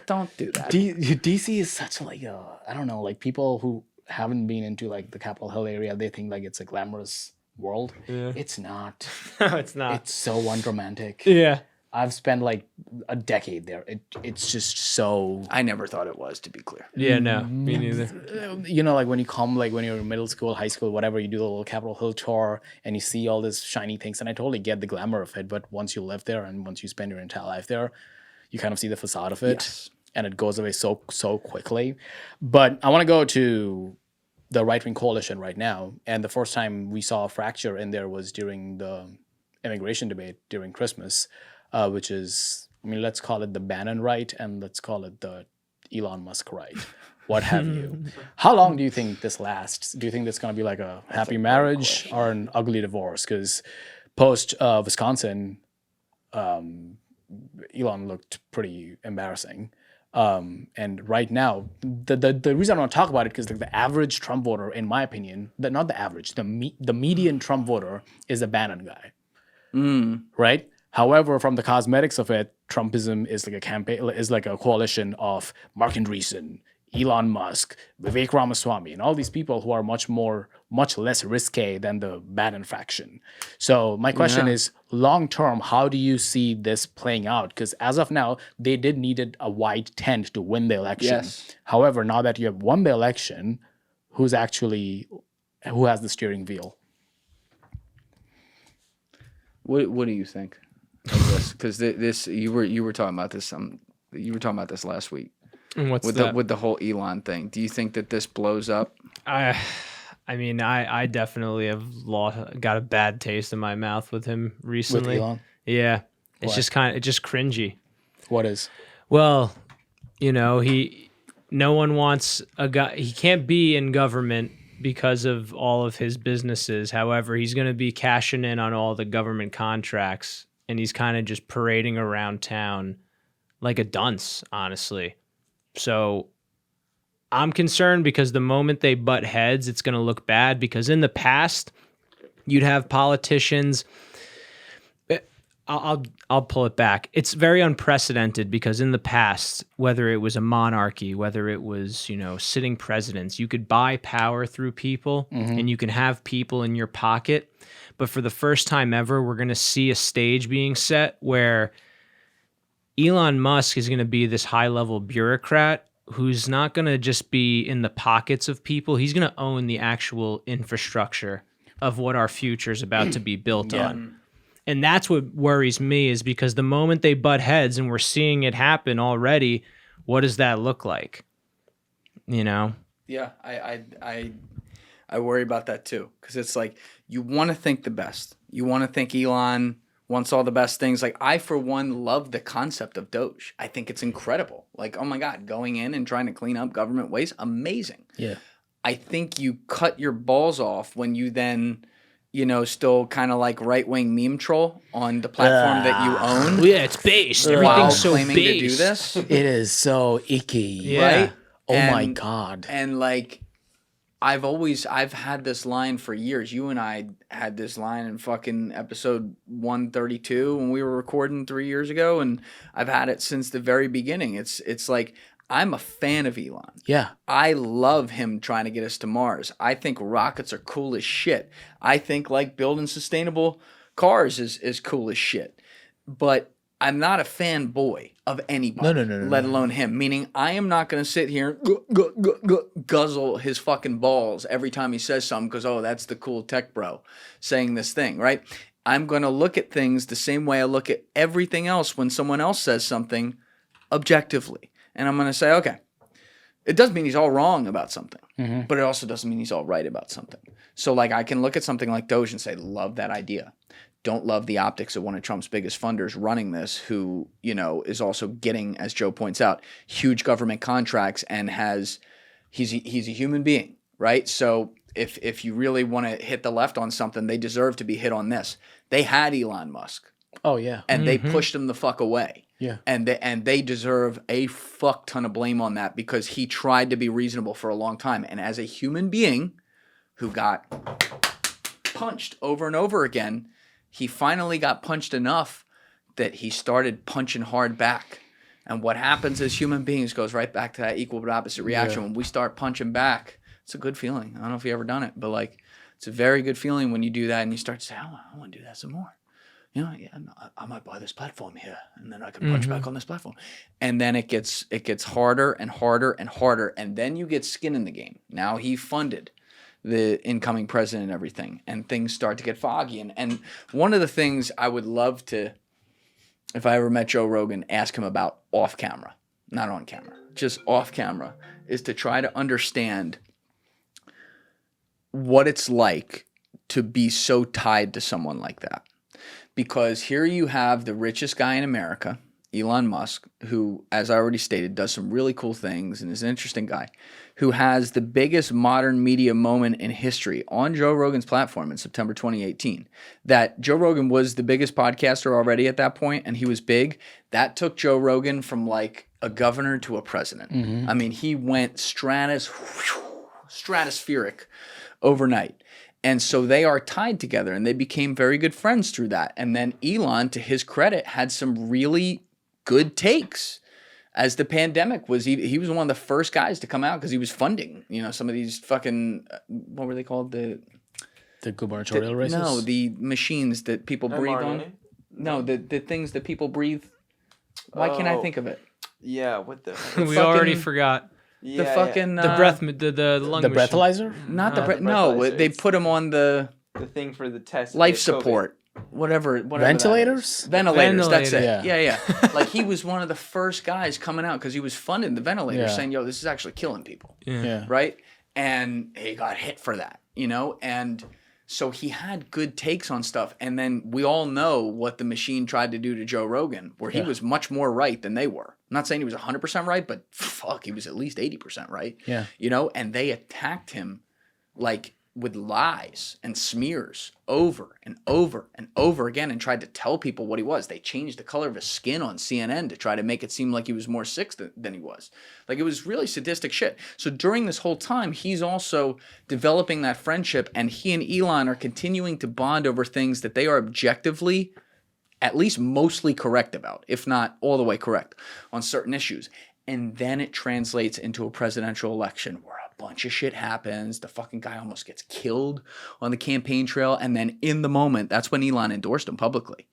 don't do that. DC is such like I don't know, like people who haven't been into like the Capitol Hill area, they think like it's a glamorous world. Yeah. It's not. No, it's not. It's so unromantic. Yeah. I've spent like a decade there. It's just so. I never thought it was, to be clear. Yeah, no, me neither. You know, like when you come, like when you're in middle school, high school, whatever, you do the little Capitol Hill tour and you see all these shiny things, and I totally get the glamour of it. But once you live there and once you spend your entire life there, you kind of see the facade of it, Yes. and it goes away so quickly. But I want to go to the right-wing coalition right now, and the first time we saw a fracture in there was during the immigration debate during Christmas, which is, I mean, let's call it the Bannon right, and let's call it the Elon Musk right, what have you. How long do you think this lasts? Do you think it's going to be like a happy marriage or an ugly divorce? Because post Wisconsin, Elon looked pretty embarrassing. And right now, the reason I want to talk about it is because the average Trump voter, in my opinion, not the average, the median Trump voter is a Bannon guy, right? However, from the cosmetics of it, Trumpism is like a campaign, is like a coalition of Mark Andreessen, Elon Musk, Vivek Ramaswamy, and all these people who are much less risque than the Bannon faction. So my question is, long term, how do you see this playing out? Because as of now, they did needed a white tent to win the election. Yes. However, now that you have won the election, who has the steering wheel? What do you think of this? Because this you were talking about this last week. And what's with that? with the whole Elon thing. Do you think that this blows up? I mean, I definitely have got a bad taste in my mouth with him recently. With Elon? Yeah, it's What? it's just cringy. What is? Well, no one wants a guy. He can't be in government because of all of his businesses. However, he's going to be cashing in on all the government contracts, and he's kind of just parading around town like a dunce, honestly. So I'm concerned because the moment they butt heads, it's going to look bad, because in the past, you'd have politicians. I'll pull it back. It's very unprecedented because in the past, whether it was a monarchy, whether it was, sitting presidents, you could buy power through people and you can have people in your pocket. But for the first time ever, we're going to see a stage being set where Elon Musk is going to be this high-level bureaucrat who's not going to just be in the pockets of people. He's going to own the actual infrastructure of what our future is about to be built on. And that's what worries me, is because the moment they butt heads, and we're seeing it happen already, what does that look like? Yeah, I worry about that too, because it's like, you want to think the best. You want to think Elon wants all the best things. Like, I, for one, love the concept of Doge. I think it's incredible. Like, oh my God, going in and trying to clean up government waste, amazing. Yeah. I think you cut your balls off when you then, still kind of like right-wing meme troll on the platform that you own. Yeah, it's based. While Everything's so claiming based. to do this. It is so icky. Yeah. Right? Oh my And- God. And like, I've had this line for years. You and I had this line in fucking episode 132 when we were recording 3 years ago, and I've had it since the very beginning. It's like, I'm a fan of Elon. Yeah. I love him trying to get us to Mars. I think rockets are cool as shit. I think like building sustainable cars is cool as shit. But I'm not a fanboy of anybody, No, let alone him. Meaning, I am not going to sit here and guzzle his fucking balls every time he says something because, oh, that's the cool tech bro saying this thing, right? I'm going to look at things the same way I look at everything else when someone else says something objectively. And I'm going to say, okay, it doesn't mean he's all wrong about something, but it also doesn't mean he's all right about something. So like, I can look at something like Doge and say, love that idea. Don't love the optics of one of Trump's biggest funders running this, who, is also getting, as Joe points out, huge government contracts and he's a human being, right? So if you really want to hit the left on something, they deserve to be hit on this. They had Elon Musk. Oh yeah. And they pushed him the fuck away. Yeah. And they deserve a fuck ton of blame on that, because he tried to be reasonable for a long time. And as a human being who got punched over and over again, he finally got punched enough that he started punching hard back. And what happens as human beings goes right back to that equal but opposite reaction. When we start punching back, it's a good feeling. I don't know if you've ever done it, but like, it's a very good feeling when you do that and you start to say, I want to do that some more. I might buy this platform here, and then I can punch back on this platform. And then it gets harder and harder and harder, and then you get skin in the game. Now he funded the incoming president and everything, and things start to get foggy. And one of the things I would love to, if I ever met Joe Rogan, ask him about off camera, not on camera, just off camera, is to try to understand what it's like to be so tied to someone like that. Because here you have the richest guy in America, Elon Musk, who, as I already stated, does some really cool things and is an interesting guy, who has the biggest modern media moment in history on Joe Rogan's platform in September 2018. That Joe Rogan was the biggest podcaster already at that point, and he was big. That took Joe Rogan from like a governor to a president. I mean, he went stratospheric overnight. And so they are tied together, and they became very good friends through that. And then Elon, to his credit, had some really good takes. as the pandemic was, he was one of the first guys to come out because he was funding, some of these fucking, what were they called? The gubernatorial races? No, the machines that people breathe on. mRNA? No, the things that people breathe. Why can't I think of it? Yeah, what the? We already forgot. Yeah, The fucking The breath, the lung The machine. breathalyzer? not the Not breath. the No, breathalyzer, they it's- put him on the the thing for the test. life for COVID. support. Whatever that is. Ventilators? Ventilators, that's it. Ventilator. Yeah. Like he was one of the first guys coming out because he was funding the ventilators, Yeah. saying, "Yo, this is actually killing people." Yeah. Right? And he got hit for that, and so he had good takes on stuff. And then we all know what the machine tried to do to Joe Rogan, where he was much more right than they were. I'm not saying he was 100% right, but fuck, he was at least 80% right. Yeah. And they attacked him like with lies and smears over and over and over again and tried to tell people what he was. They changed the color of his skin on CNN to try to make it seem like he was more sick than he was. Like, it was really sadistic shit. So during this whole time, he's also developing that friendship, and he and Elon are continuing to bond over things that they are objectively at least mostly correct about, if not all the way correct on certain issues. And then it translates into a presidential election where a bunch of shit happens. The fucking guy almost gets killed on the campaign trail. And then in the moment, that's when Elon endorsed him publicly.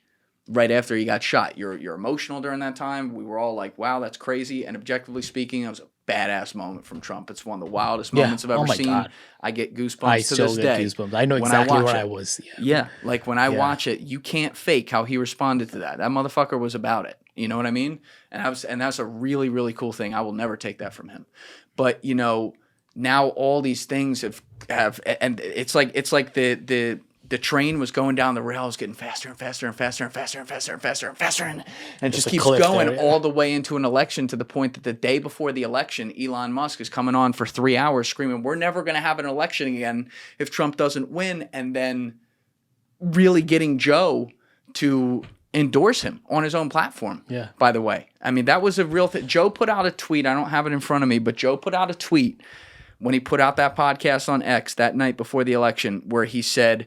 Right after he got shot. You're emotional during that time. We were all like, wow, that's crazy. And objectively speaking, it was a badass moment from Trump. It's one of the wildest moments I've ever seen. God. I get goosebumps I to still this get day. goosebumps. I know when exactly watch where it. I was. Yeah, like when I watch it, you can't fake how he responded to that. That motherfucker was about it. You know what I mean? And that's a really, really cool thing. I will never take that from him. But now all these things have and it's like the train was going down the rails, getting faster and faster and faster and faster and faster and faster and faster, and it just a keeps cliff going there, yeah. all the way into an election, to the point that the day before the election, Elon Musk is coming on for 3 hours screaming, "We're never going to have an election again if Trump doesn't win," and then really getting Joe to endorse him on his own platform. Yeah. By the way, I mean, that was a real thing. Joe put out a tweet. I don't have it in front of me, but Joe put out a tweet when he put out that podcast on X that night before the election, where he said,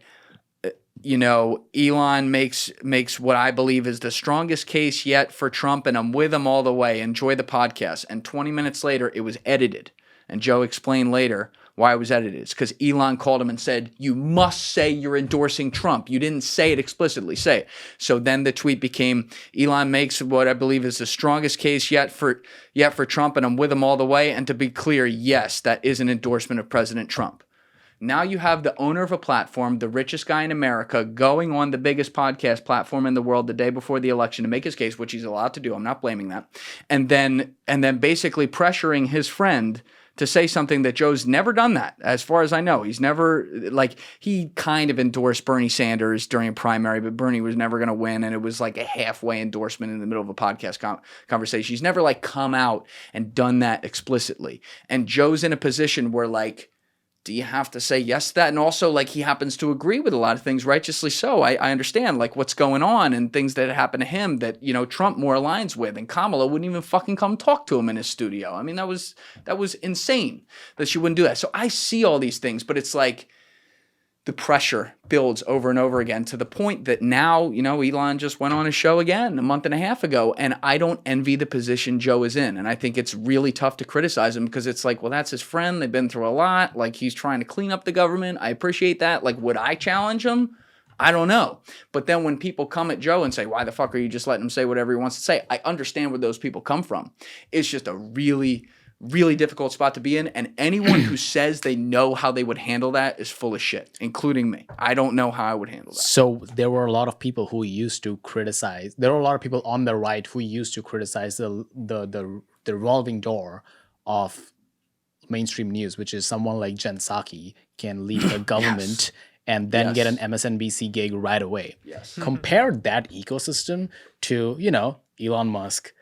Elon makes what I believe is the strongest case yet for Trump, and I'm with him all the way. Enjoy the podcast. And 20 minutes later, it was edited. And Joe explained later why it was edited. It's because Elon called him and said, "You must say you're endorsing Trump. You didn't say it explicitly. Say it." So then the tweet became, "Elon makes what I believe is the strongest case yet for Trump, and I'm with him all the way. And to be clear, yes, that is an endorsement of President Trump." Now you have the owner of a platform, the richest guy in America, going on the biggest podcast platform in the world the day before the election to make his case, which he's allowed to do. I'm not blaming that. And then basically pressuring his friend to say something that Joe's never done that, as far as I know. He's never, he kind of endorsed Bernie Sanders during a primary, but Bernie was never going to win, and it was like a halfway endorsement in the middle of a podcast conversation. He's never come out and done that explicitly. And Joe's in a position where do you have to say yes to that? And also, he happens to agree with a lot of things, righteously so. I understand, what's going on and things that happen to him that, Trump more aligns with. And Kamala wouldn't even fucking come talk to him in his studio. I mean, that was insane that she wouldn't do that. So I see all these things, but it's the pressure builds over and over again, to the point that now, Elon just went on a show again a month and a half ago, and I don't envy the position Joe is in. And I think it's really tough to criticize him, because it's well, that's his friend. They've been through a lot. He's trying to clean up the government. I appreciate that. Would I challenge him? I don't know. But then when people come at Joe and say, "Why the fuck are you just letting him say whatever he wants to say?" I understand where those people come from. It's just a really, really difficult spot to be in, and anyone who says they know how they would handle that is full of shit, including me. I don't know how I would handle that. So there were a lot of people who used to criticize. There were a lot of people on the right who used to criticize the revolving door of mainstream news, which is someone like Jen Psaki can leave the government and then get an MSNBC gig right away. Yes. Compare that ecosystem to, Elon Musk,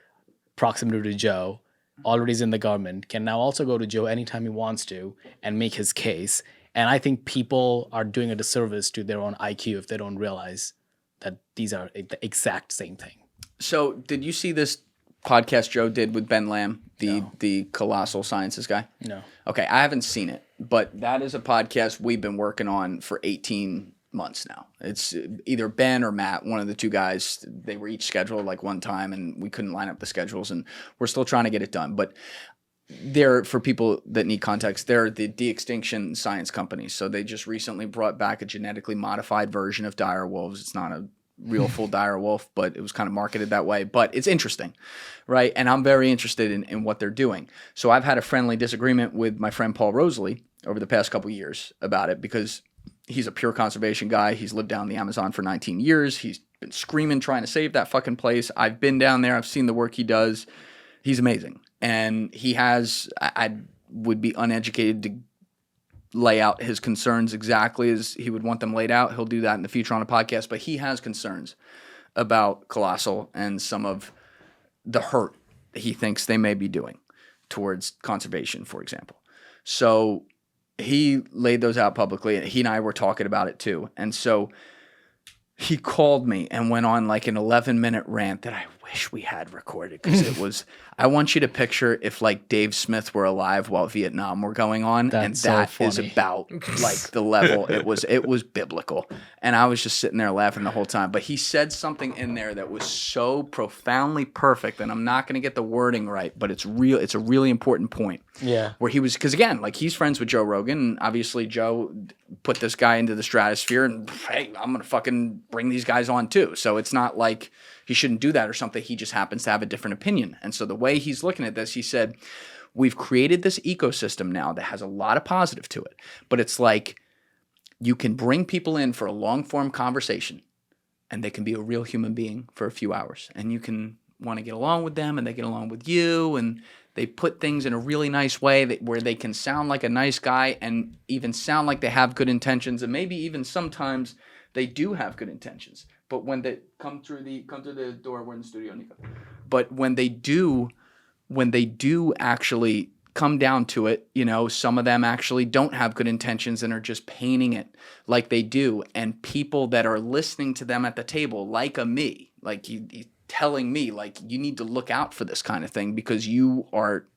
proximity to Joe, already is in the government, can now also go to Joe anytime he wants to and make his case. And I think people are doing a disservice to their own IQ if they don't realize that these are the exact same thing. So did you see this podcast Joe did with Ben Lamb, the colossal sciences guy? No. Okay, I haven't seen it, but that is a podcast we've been working on for 18 months now. It's either Ben or Matt, one of the two guys. They were each scheduled like one time, and we couldn't line up the schedules, and we're still trying to get it done. But they're, for people that need context, they're the de-extinction science company. So they just recently brought back a genetically modified version of dire wolves. It's not a real full dire wolf, but it was kind of marketed that way. But it's interesting, right? And I'm very interested in what they're doing. So I've had a friendly disagreement with my friend Paul Rosolie over the past couple of years about it, because he's a pure conservation guy. He's lived down the Amazon for 19 years. He's been screaming, trying to save that fucking place. I've been down there. I've seen the work he does. He's amazing. And he has, I would be uneducated to lay out his concerns exactly as he would want them laid out. He'll do that in the future on a podcast, but he has concerns about Colossal and some of the hurt he thinks they may be doing towards conservation, for example. So he laid those out publicly, and he and I were talking about it too. And so he called me and went on like an 11-minute rant that I wish we had recorded, because it was, I want you to picture if like Dave Smith were alive while Vietnam were going on. That's so is funny. about like the level. It was biblical. And I was just sitting there laughing the whole time. But he said something in there that was so profoundly perfect, and I'm not going to get the wording right, but it's real. It's a really important point. Yeah. Where he was, because again, like he's friends with Joe Rogan, and obviously Joe put this guy into the stratosphere, and hey, I'm going to fucking bring these guys on too. So it's not like he shouldn't do that or something. He just happens to have a different opinion. And so the way he's looking at this, he said, we've created this ecosystem now that has a lot of positive to it, but it's like you can bring people in for a long form conversation, and they can be a real human being for a few hours, and you can want to get along with them, and they get along with you, and they put things in a really nice way where they can sound like a nice guy and even sound like they have good intentions, and maybe even sometimes they do have good intentions. But when they come through the door, we're in the studio, Nico. But when they do actually come down to it, you know, some of them actually don't have good intentions and are just painting it like they do. And people that are listening to them at the table, like me, like he telling me, like, you need to look out for this kind of thing, because you're part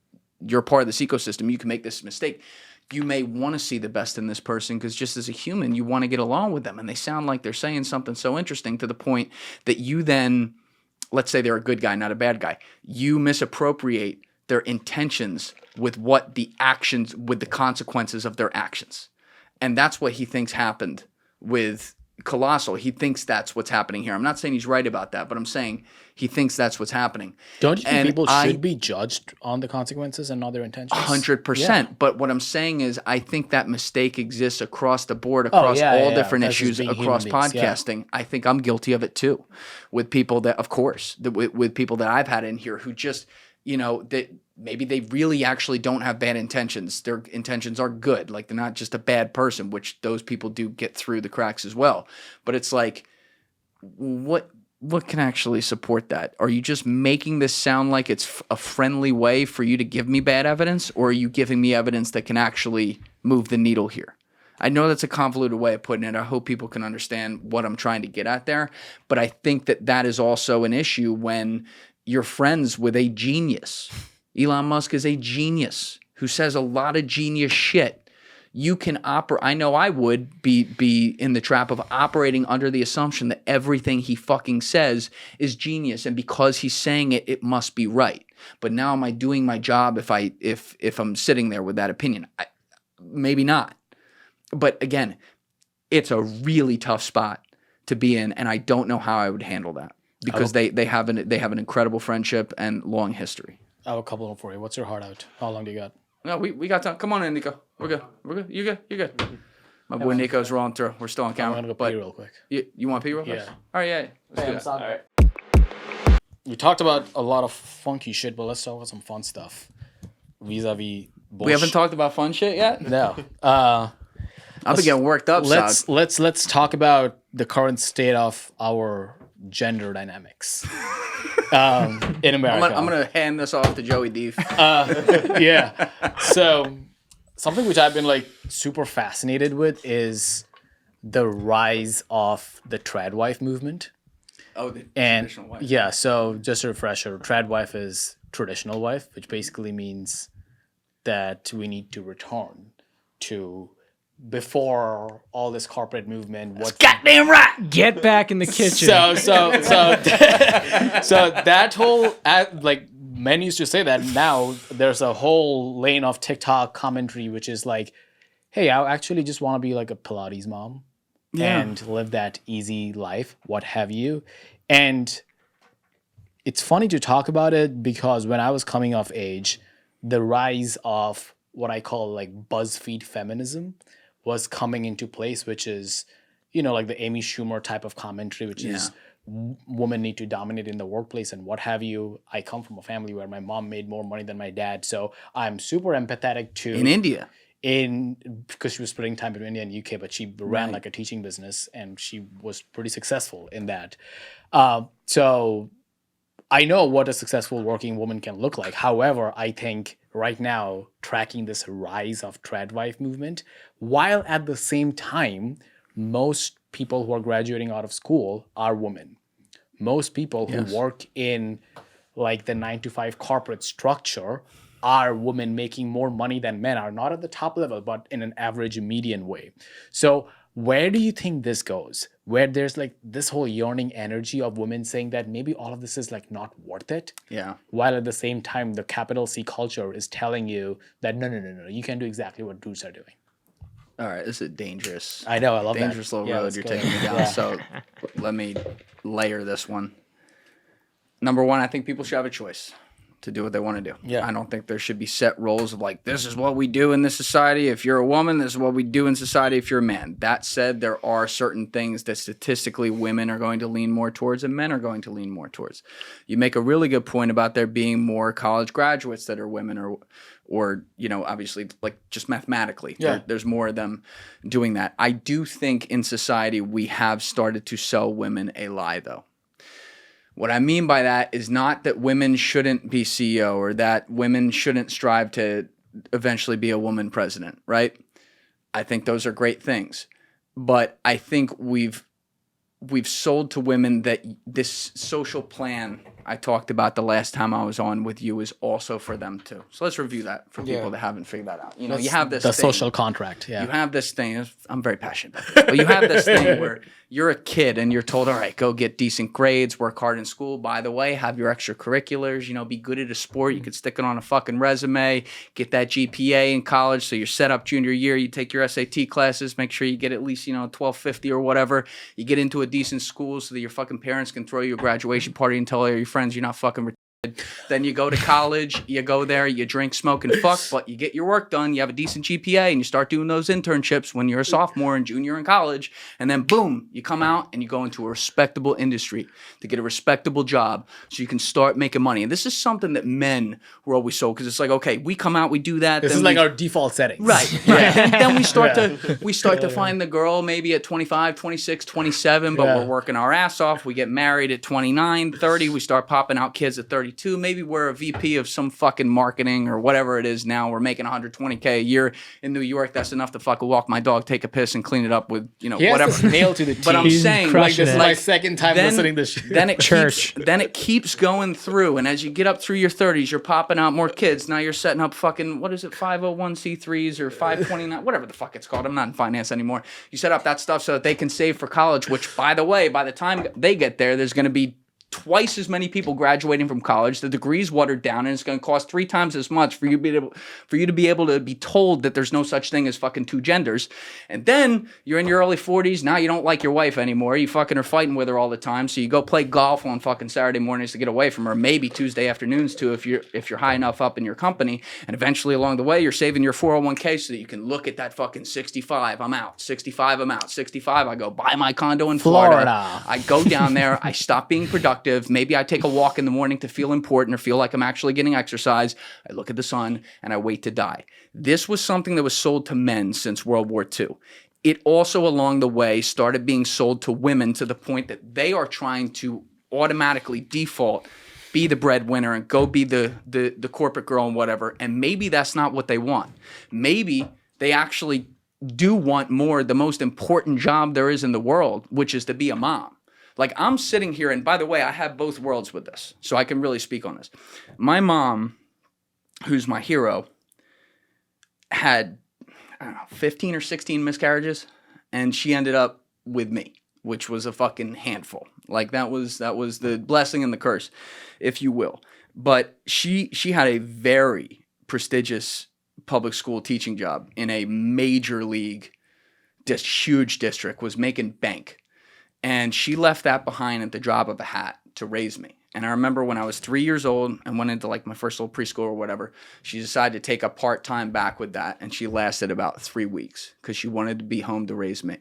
of this ecosystem. You can make this mistake. You may want to see the best in this person, because just as a human, you want to get along with them. And they sound like they're saying something so interesting to the point that you then, let's say they're a good guy, not a bad guy, you misappropriate their intentions with what the actions, with the consequences of their actions. And that's what he thinks happened with Colossal. He thinks that's what's happening here. I'm not saying he's right about that, but I'm saying he thinks that's what's happening. Don't you think people should be judged on the consequences and not their intentions? 100%. Yeah. But what I'm saying is, I think that mistake exists across the board, across all different That's issues, just being across human beings, podcasting. I think I'm guilty of it too, with people that, of course, with people that I've had in here who just, you know, that maybe they really actually don't have bad intentions. Their intentions are good. Like, they're not just a bad person, which those people do get through the cracks as well. But it's like, what can actually support that? Are you just making this sound like it's a friendly way for you to give me bad evidence, or are you giving me evidence that can actually move the needle here? I know that's a convoluted way of putting it. I hope people can understand what I'm trying to get at there. But I think that is also an issue when you're friends with a genius. Elon Musk is a genius who says a lot of genius shit. You can operate. I know I would be in the trap of operating under the assumption that everything he fucking says is genius, and because he's saying it, it must be right. But now, am I doing my job if I'm sitting there with that opinion? Maybe not. But again, it's a really tough spot to be in, and I don't know how I would handle that, because they have an incredible friendship and long history. I have a couple of them for you. What's your heart out? How long do you got? No, we got time. Come on in, Nico. We're good. You good? You're good. My boy Nico's rolling through. We're still on camera. I'm gonna go pee real quick. You want to pee real quick? Yeah. All right, yeah. Let's do that. All right. We talked about a lot of funky shit, but let's talk about some fun stuff. Vis-a-vis bullshit. We haven't talked about fun shit yet? No. I've been getting worked up, Let's talk about the current state of our gender dynamics in America. I'm gonna hand this off to Joey Deef. Yeah. So something which I've been like super fascinated with is the rise of the trad wife movement. Oh, the And traditional wife. yeah, so just a refresher, trad wife is traditional wife, which basically means that we need to return to before all this corporate movement. What's Goddamn right. Get back in the kitchen. So that whole like men used to say that. Now there's a whole lane of TikTok commentary which is like, hey, I actually just want to be like a Pilates mom and live that easy life, what have you. And it's funny to talk about it because when I was coming of age, the rise of what I call like BuzzFeed feminism was coming into place, which is, you know, like the Amy Schumer type of commentary, which is women need to dominate in the workplace and what have you. I come from a family where my mom made more money than my dad, so I'm super empathetic to In India. Because she was splitting time between India and UK, but she ran like a teaching business and she was pretty successful in that. So I know what a successful working woman can look like. However, I think right now tracking this rise of tradwife movement, while at the same time, most people who are graduating out of school are women. Most people who work in like the 9-to-5 corporate structure are women making more money than men, are not at the top level, but in an average median way. So where do you think this goes? Where there's like this whole yearning energy of women saying that maybe all of this is like not worth it. Yeah. While at the same time, the capital C culture is telling you that no, you can do exactly what dudes are doing. All right, this is dangerous. I know, I love dangerous that. little road you're taking me down. So let me layer this one. Number one, I think people should have a choice to do what they want to do. Yeah. I don't think there should be set roles of like, this is what we do in this society. If you're a woman, this is what we do in society if you're a man. That said, there are certain things that statistically women are going to lean more towards and men are going to lean more towards. You make a really good point about there being more college graduates that are women or you know, obviously, like just mathematically, there's more of them doing that. I do think in society we have started to sell women a lie, though. What I mean by that is not that women shouldn't be CEO or that women shouldn't strive to eventually be a woman president, right? I think those are great things. But I think we've sold to women that this social plan I talked about the last time I was on with you is also for them too. So let's review that for people that haven't figured that out. You know, you have this the thing, social contract. Yeah. You have this thing. I'm very passionate about this. But you have this thing where you're a kid and you're told, all right, go get decent grades, work hard in school. By the way, have your extracurriculars, you know, be good at a sport. You could stick it on a fucking resume, get that GPA in college. So you're set up junior year, you take your SAT classes, make sure you get at least, you know, 1250 or whatever. You get into a decent school so that your fucking parents can throw you a graduation party and tell all your friends you're not fucking retarded. Then you go to college, you go there, you drink, smoke, and fuck, but you get your work done, you have a decent GPA, and you start doing those internships when you're a sophomore and junior in college, and then boom, you come out and you go into a respectable industry to get a respectable job so you can start making money. And this is something that men were always sold, because it's like, okay, we come out, we do that. This is like our default settings. Right. And then we start to find the girl maybe at 25, 26, 27, but we're working our ass off. We get married at 29, 30. We start popping out kids at 32. Maybe we're a VP of some fucking marketing or whatever it is now. We're making $120K a year in New York. That's enough to fucking walk my dog, take a piss, and clean it up with, you know, whatever. He has this nail to the teeth. But I'm saying, like, this is my second time listening to this shit. Then it keeps going through. And as you get up through your 30s, you're popping out more kids. Now you're setting up fucking, what is it, 501c3s or 529, whatever the fuck it's called. I'm not in finance anymore. You set up that stuff so that they can save for college, which, by the way, by the time they get there, there's going to be twice as many people graduating from college. The degree's watered down, and it's going to cost 3 times as much for you to be able to be told that there's no such thing as fucking two genders. And then you're in your early 40s. Now you don't like your wife anymore. You fucking are fighting with her all the time. So you go play golf on fucking Saturday mornings to get away from her. Maybe Tuesday afternoons too, if you're high enough up in your company. And eventually along the way, you're saving your 401k so that you can look at that fucking 65. I'm out. 65. I'm out. 65. I go buy my condo in Florida. I go down there. I stop being productive. Maybe I take a walk in the morning to feel important or feel like I'm actually getting exercise. I look at the sun and I wait to die. This was something that was sold to men since World War II. It also along the way started being sold to women to the point that they are trying to automatically default, be the breadwinner and go be the corporate girl and whatever. And maybe that's not what they want. Maybe they actually do want more the most important job there is in the world, which is to be a mom. Like, I'm sitting here, and by the way, I have both worlds with this, so I can really speak on this. My mom, who's my hero, had I don't know, 15 or 16 miscarriages, and she ended up with me, which was a fucking handful. Like that was the blessing and the curse, if you will. But she had a very prestigious public school teaching job in a major league, huge district, was making bank. And she left that behind at the drop of a hat to raise me. And I remember when I was 3 years old and went into like my first little preschool or whatever, she decided to take a part-time back with that. And she lasted about 3 weeks because she wanted to be home to raise me.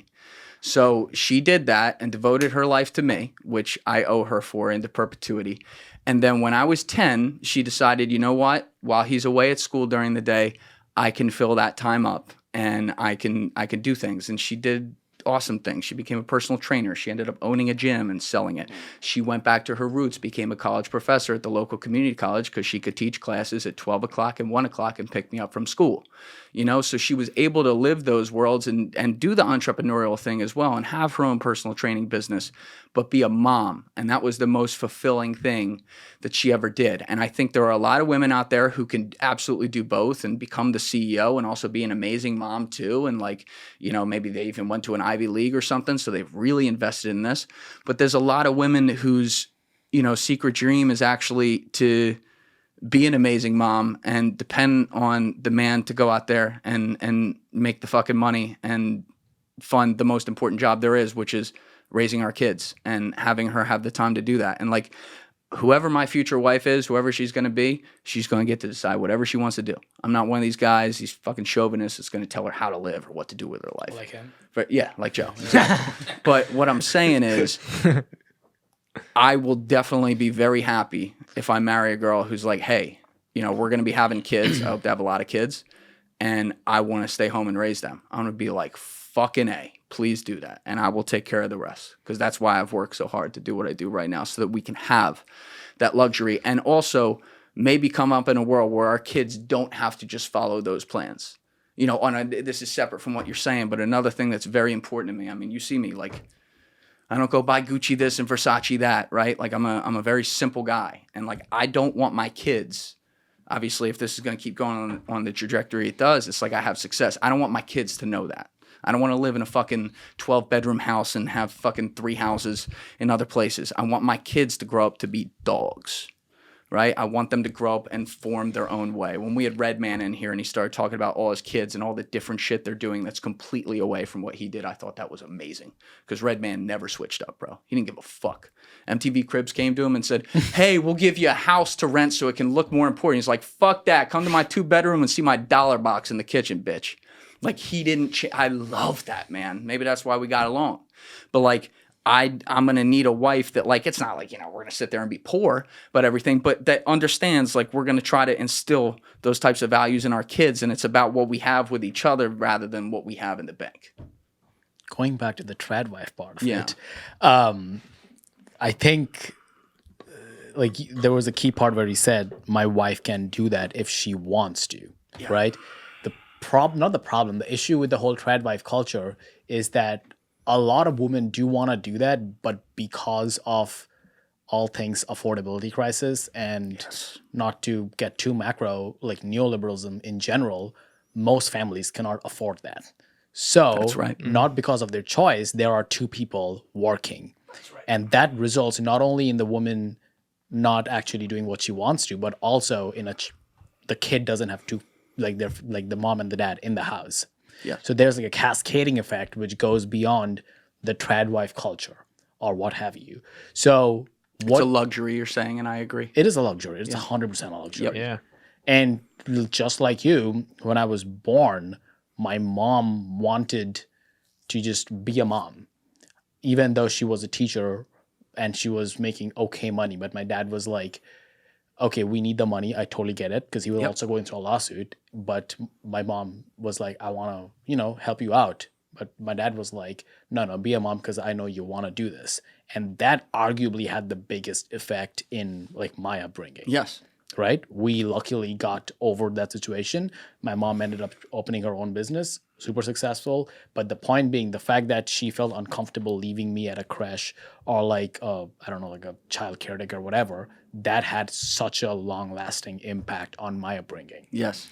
So she did that and devoted her life to me, which I owe her for into perpetuity. And then when I was 10, she decided, you know what? While he's away at school during the day, I can fill that time up and I can do things. And she did awesome things. She became a personal trainer. She ended up owning a gym and selling it. She went back to her roots, became a college professor at the local community college because she could teach classes at 12 o'clock and 1 o'clock and pick me up from school. You know, so she was able to live those worlds and do the entrepreneurial thing as well and have her own personal training business, but be a mom. And that was the most fulfilling thing that she ever did. And I think there are a lot of women out there who can absolutely do both and become the CEO and also be an amazing mom too. And like, you know, maybe they even went to an Ivy League or something, so they've really invested in this. But there's a lot of women whose, you know, secret dream is actually to be an amazing mom and depend on the man to go out there and make the fucking money and fund the most important job there is, which is raising our kids and having her have the time to do that. And like, whoever my future wife is, whoever she's going to be, she's going to get to decide whatever she wants to do. I'm not one of these guys, these fucking chauvinists that's going to tell her how to live or what to do with her life. Like him? But yeah, like Joe. Exactly. But what I'm saying is, I will definitely be very happy if I marry a girl who's like, hey, you know, we're going to be having kids. I hope to have a lot of kids. And I want to stay home and raise them. I'm going to be like, fucking A, please do that. And I will take care of the rest. Because that's why I've worked so hard to do what I do right now, so that we can have that luxury. And also maybe come up in a world where our kids don't have to just follow those plans. You know, this is separate from what you're saying, but another thing that's very important to me, I mean, you see me, like, I don't go buy Gucci this and Versace that, right? Like, I'm a very simple guy. And, like, I don't want my kids, obviously, if this is going to keep going on the trajectory it does, it's like I have success. I don't want my kids to know that. I don't want to live in a fucking 12-bedroom house and have fucking 3 houses in other places. I want my kids to grow up to be dogs, right? I want them to grow up and form their own way. When we had Redman in here and he started talking about all his kids and all the different shit they're doing that's completely away from what he did, I thought that was amazing. Because Redman never switched up, bro. He didn't give a fuck. MTV Cribs came to him and said, hey, we'll give you a house to rent so it can look more important. He's like, fuck that. Come to my 2-bedroom and see my dollar box in the kitchen, bitch. Like, he didn't I love that, man. Maybe that's why we got along. But, like, I'm going to need a wife that, like, it's not like, you know, we're going to sit there and be poor, but everything, but that understands, like, we're going to try to instill those types of values in our kids, and it's about what we have with each other rather than what we have in the bank. Going back to the trad wife part of Yeah. it, I think, like, there was a key part where he said, my wife can do that if she wants to, right? The issue with the whole trad wife culture is that a lot of women do want to do that, but because of all things affordability crisis and not to get too macro, like neoliberalism in general, most families cannot afford that. So That's right. Not because of their choice, there are 2 people working. That's right. And that results not only in the woman not actually doing what she wants to, but also in the kid doesn't have to, like, they're like the mom and the dad in the house. Yeah. So there's like a cascading effect which goes beyond the trad wife culture or what have you. So It's a luxury, you're saying, and I agree. it is a luxury. It's 100% a luxury. Yep. Yeah. And just like you, when I was born, my mom wanted to just be a mom, even though she was a teacher and she was making okay money. But my dad was like, okay, we need the money. I totally get it, because he was also going through a lawsuit. But my mom was like, I want to, you know, help you out. But my dad was like, no, be a mom because I know you want to do this. And that arguably had the biggest effect in, like, my upbringing. Yes. Right? We luckily got over that situation. My mom ended up opening her own business, super successful. But the point being, the fact that she felt uncomfortable leaving me at a creche or like, I don't know, like a child caretaker or whatever, that had such a long-lasting impact on my upbringing. Yes.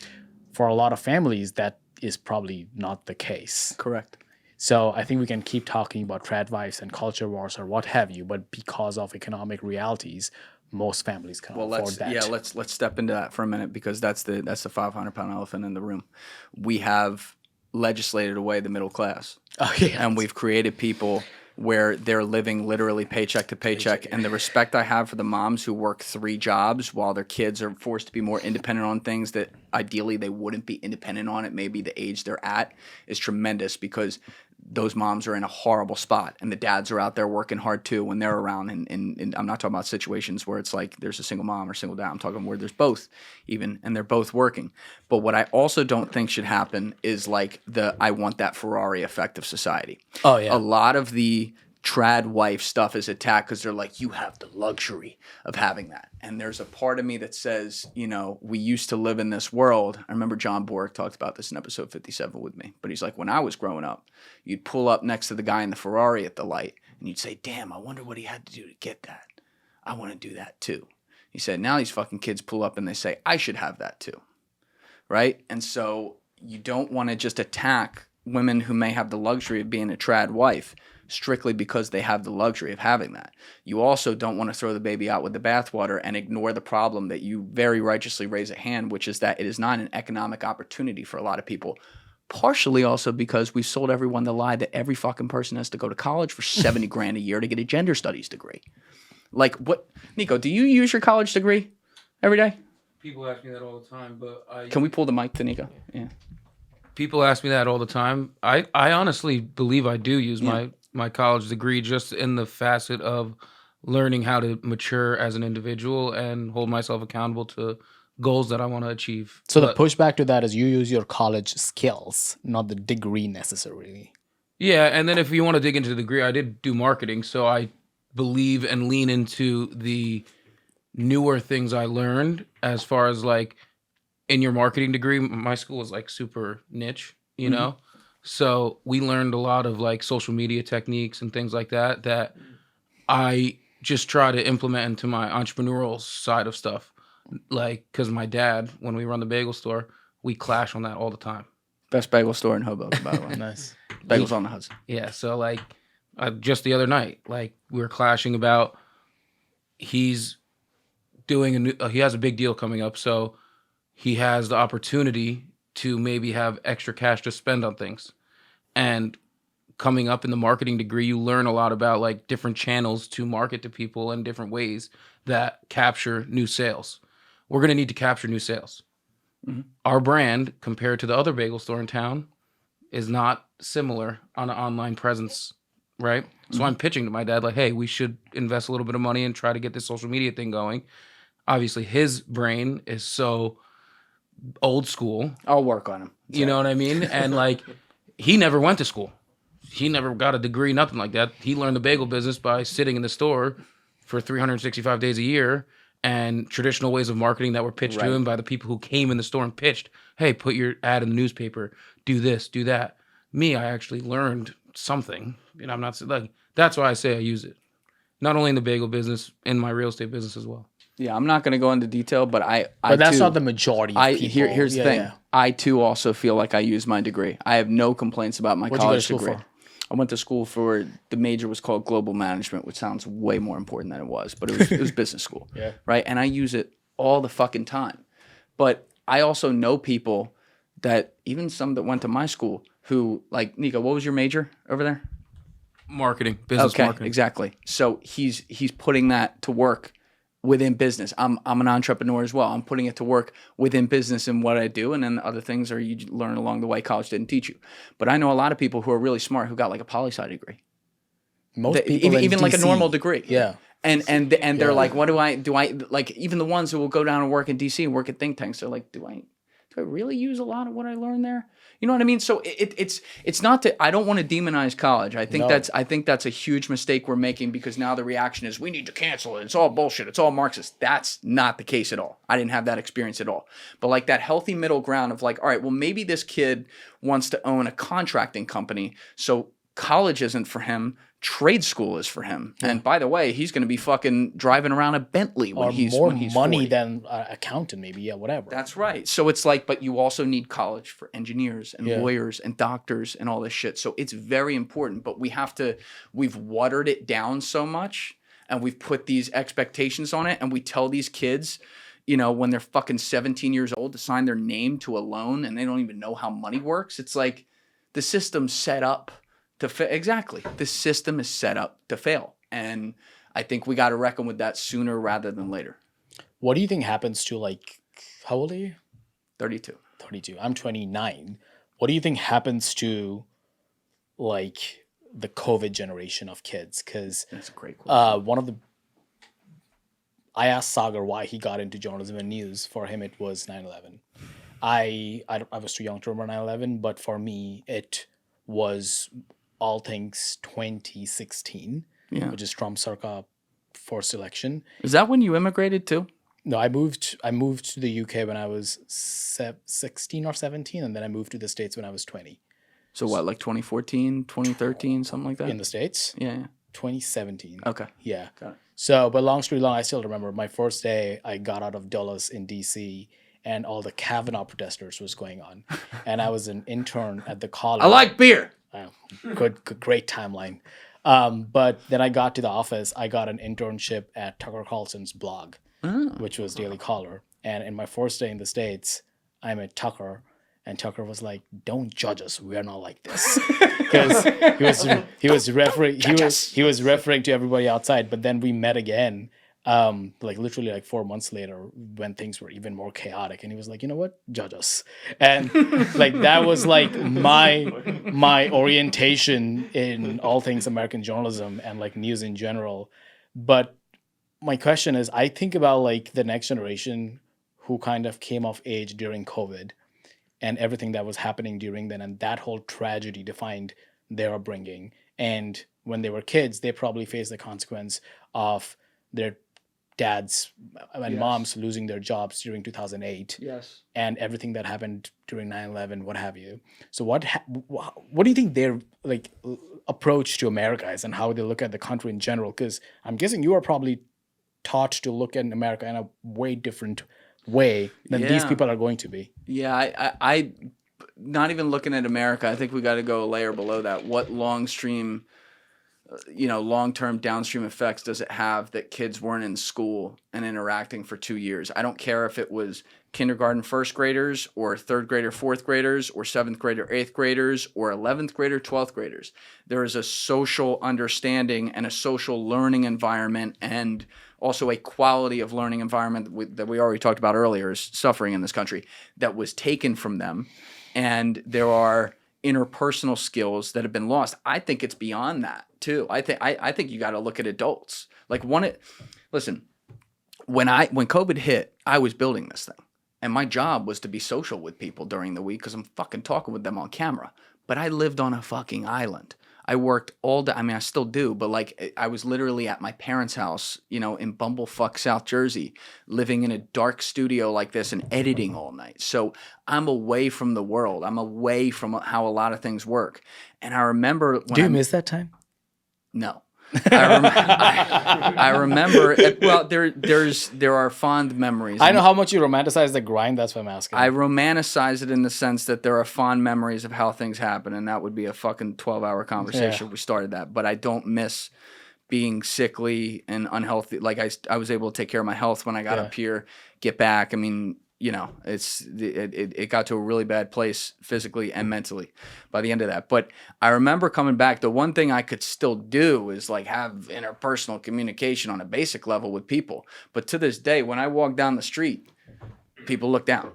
for a lot of families, that is probably not the case. Correct. So I think we can keep talking about trad wives and culture wars or what have you, but because of economic realities, most families can't afford that. Let's step into that for a minute, because that's the 500-pound elephant in the room. We have legislated away the middle class. Oh, yeah. And we've created people where they're living literally paycheck to paycheck. And the respect I have for the moms who work 3 jobs while their kids are forced to be more independent on things that ideally they wouldn't be independent on at maybe the age they're at is tremendous, because those moms are in a horrible spot, and the dads are out there working hard too when they're around. And I'm not talking about situations where it's like there's a single mom or single dad. I'm talking where there's both even, and they're both working. But what I also don't think should happen is like the I want that Ferrari effect of society. Oh, yeah. A lot of the trad wife stuff is attacked because they're like, you have the luxury of having that. And there's a part of me that says, you know, we used to live in this world. I remember John Bork talked about this in episode 57 with me. But he's like, when I was growing up, you'd pull up next to the guy in the Ferrari at the light, and you'd say, damn, I wonder what he had to do to get that. I want to do that too. He said, now these fucking kids pull up and they say, I should have that too. Right? And so you don't want to just attack women who may have the luxury of being a trad wife strictly because they have the luxury of having that. You also don't want to throw the baby out with the bathwater and ignore the problem that you very righteously raise at hand, which is that it is not an economic opportunity for a lot of people. Partially also because we've sold everyone the lie that every fucking person has to go to college for 70 grand a year to get a gender studies degree. Like what, Nico, do you use your college degree every day? People ask me that all the time, but Can we pull the mic to Nico? Yeah. People ask me that all the time. I honestly believe I do use my college degree just in the facet of learning how to mature as an individual and hold myself accountable to goals that I want to achieve. So the pushback to that is you use your college skills, not the degree necessarily. Yeah, and then if you want to dig into the degree, I did do marketing, so I believe and lean into the newer things I learned as far as like in your marketing degree. My school is like super niche, you know? So we learned a lot of like social media techniques and things like that that I just try to implement into my entrepreneurial side of stuff. Like, because my dad, when we run the bagel store, we clash on that all the time. Best bagel store in Hoboken, by the way. Nice. Bagels on the Hudson. Yeah, so like just the other night, like we were clashing about he's doing he has a big deal coming up, so he has the opportunity to maybe have extra cash to spend on things. And coming up in the marketing degree, you learn a lot about like different channels to market to people and different ways that capture new sales. We're going to need to capture new sales. Our brand, compared to the other bagel store in town, is not similar on an online presence, right? So I'm pitching to my dad like, hey, we should invest a little bit of money and try to get this social media thing going. Obviously, his brain is so old school. I'll work on him. You know what I mean? And like, he never went to school. He never got a degree, nothing like that. He learned the bagel business by sitting in the store for 365 days a year, and traditional ways of marketing that were pitched to him by the people who came in the store and pitched, hey, put your ad in the newspaper, do this, do that. Me, I actually learned something. You know, I'm not like, that's why I say I use it. Not only in the bagel business, in my real estate business as well. Yeah, I'm not going to go into detail, but But that's too, not the majority of people. Here's the thing. Yeah. I too also feel like I use my degree. I have no complaints about my college degree. I went to school for, the major was called global management, which sounds way more important than it was, but it was business school, right? And I use it all the fucking time. But I also know people that, even some that went to my school, who, like, Nico, what was your major over there? Marketing, business marketing. Okay, exactly. So he's putting that to work within business. I'm an entrepreneur as well. I'm putting it to work within business in what I do, and then other things are you learn along the way. College didn't teach you. But I know a lot of people who are really smart who got like a poli-sci degree. Most people even like a normal degree. Yeah. And they're like, what do I like, even the ones who will go down and work in DC and work at think tanks, they're like, do I really use a lot of what I learned there? You know what I mean? So it's not that I don't want to demonize college. I think that's a huge mistake we're making, because now the reaction is we need to cancel it. It's all bullshit. It's all Marxist. That's not the case at all. I didn't have that experience at all. But like that healthy middle ground of like, all right, well, maybe this kid wants to own a contracting company, so college isn't for him. trade school is for him. And by the way, he's going to be fucking driving around a Bentley when or he's more when he's money 40. than accountant, maybe. Yeah, whatever. That's right. So it's like, but you also need college for engineers and lawyers and doctors and all this shit. So it's very important, but we've watered it down so much and we've put these expectations on it and we tell these kids, you know, when they're fucking 17 years old to sign their name to a loan and they don't even know how money works. It's like the system's set up to fail. Exactly. The system is set up to fail. And I think we got to reckon with that sooner rather than later. What do you think happens to, like, how old are you? 32. 32. I'm 29. What do you think happens to, like, the COVID generation of kids? Because That's a great question. I asked Sagar why he got into journalism and news. For him, it was 9/11. I was too young to remember 9/11, but for me, it was all things 2016, which is Trump circa first election. Is that when you immigrated too? No, I moved to the UK when I was 16 or 17, and then I moved to the States when I was 20. So what, like 2014, 2013, something like that? In the States? Yeah. 2017. Okay. Yeah. Got it. So, but long story long, I still remember my first day I got out of Dulles in DC and all the Kavanaugh protesters was going on. And I was an intern at the college. I like beer. Good, great timeline. But then I got to the office. I got an internship at Tucker Carlson's blog, which was Daily Caller. And in my first day in the States, I met Tucker. And Tucker was like, "Don't judge us. We are not like this," because he was referring to everybody outside. But then we met again, like literally like 4 months later when things were even more chaotic. And he was like, "You know what? Judge us." And like that was like my orientation in all things American journalism and like news in general. But my question is, I think about like the next generation who kind of came of age during COVID. And everything that was happening during then, and that whole tragedy defined their upbringing. And when they were kids, they probably faced the consequence of their dads and moms losing their jobs during 2008. Yes. And everything that happened during 9/11, what have you. So what do you think their like approach to America is, and how they look at the country in general? Because I'm guessing you are probably taught to look at America in a way different way than these people are going to be. Yeah, I not even looking at America. I think we got to go a layer below that. What long-term downstream effects does it have that kids weren't in school and interacting for 2 years? I don't care if it was kindergarten first graders or third grader fourth graders or seventh grader eighth graders or 11th grader 12th graders. There is a social understanding and a social learning environment, and also a quality of learning environment that we already talked about earlier is suffering in this country, that was taken from them. And there are interpersonal skills that have been lost. I think it's beyond that too. I think you got to look at adults. Like listen, when COVID hit, I was building this thing. And my job was to be social with people during the week because I'm fucking talking with them on camera. But I lived on a fucking island. I worked all day. I mean, I still do, but like I was literally at my parents' house, you know, in Bumblefuck, South Jersey, living in a dark studio like this and editing all night. So I'm away from the world. I'm away from how a lot of things work. And I remember when Do you miss that time? No. I remember. Well, there are fond memories. I know how much you romanticize the grind. That's why I'm asking. I romanticize it in the sense that there are fond memories of how things happen, and that would be a fucking 12-hour conversation. Yeah. We started that, but I don't miss being sickly and unhealthy. Like I was able to take care of my health when I got up here, get back. I mean, you know, it got to a really bad place physically and mentally by the end of that. But I remember coming back. The one thing I could still do is like have interpersonal communication on a basic level with people. But to this day, when I walk down the street, people look down.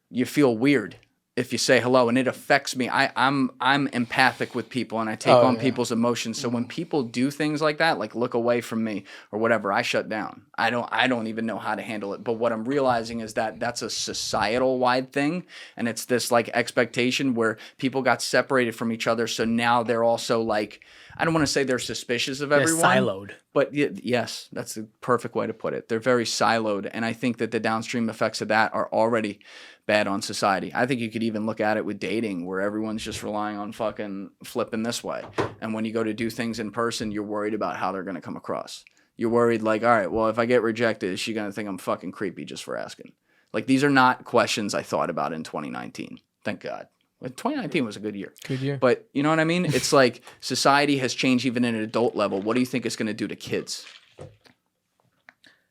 You feel weird if you say hello, and it affects me. I'm empathic with people, and I take on people's emotions. So when people do things like that, like look away from me or whatever, I shut down. I don't even know how to handle it. But what I'm realizing is that that's a societal wide thing, and it's this like expectation where people got separated from each other. So now they're also like, I don't want to say they're suspicious of everyone. They're siloed. But yes, that's the perfect way to put it. They're very siloed, and I think that the downstream effects of that are already bad on society. I think you could even look at it with dating, where everyone's just relying on fucking flipping this way. And when you go to do things in person, you're worried about how they're going to come across. You're worried like, all right, well, if I get rejected, is she going to think I'm fucking creepy just for asking? Like, these are not questions I thought about in 2019. Thank God. 2019 was a good year. Good year. But you know what I mean? It's like society has changed even at an adult level. What do you think it's going to do to kids? Right?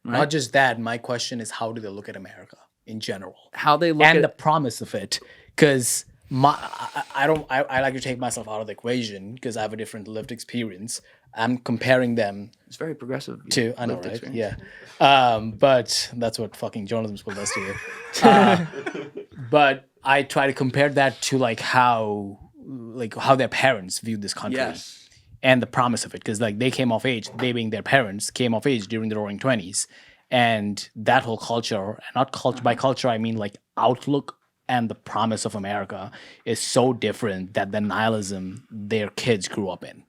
Not just that. My question is, how do they look at America in general? How they look and at the promise of it, because I like to take myself out of the equation because I have a different lived experience. I'm comparing them it's very progressive. I know, right? Experience. Yeah. But that's what fucking journalism school does to you. But I try to compare that to like how their parents viewed this country. Yes. And the promise of it, because like they came of age, they being their parents, came of age during the Roaring '20s, and that whole culture, not culture by culture, I mean like outlook and the promise of America is so different that the nihilism their kids grew up in.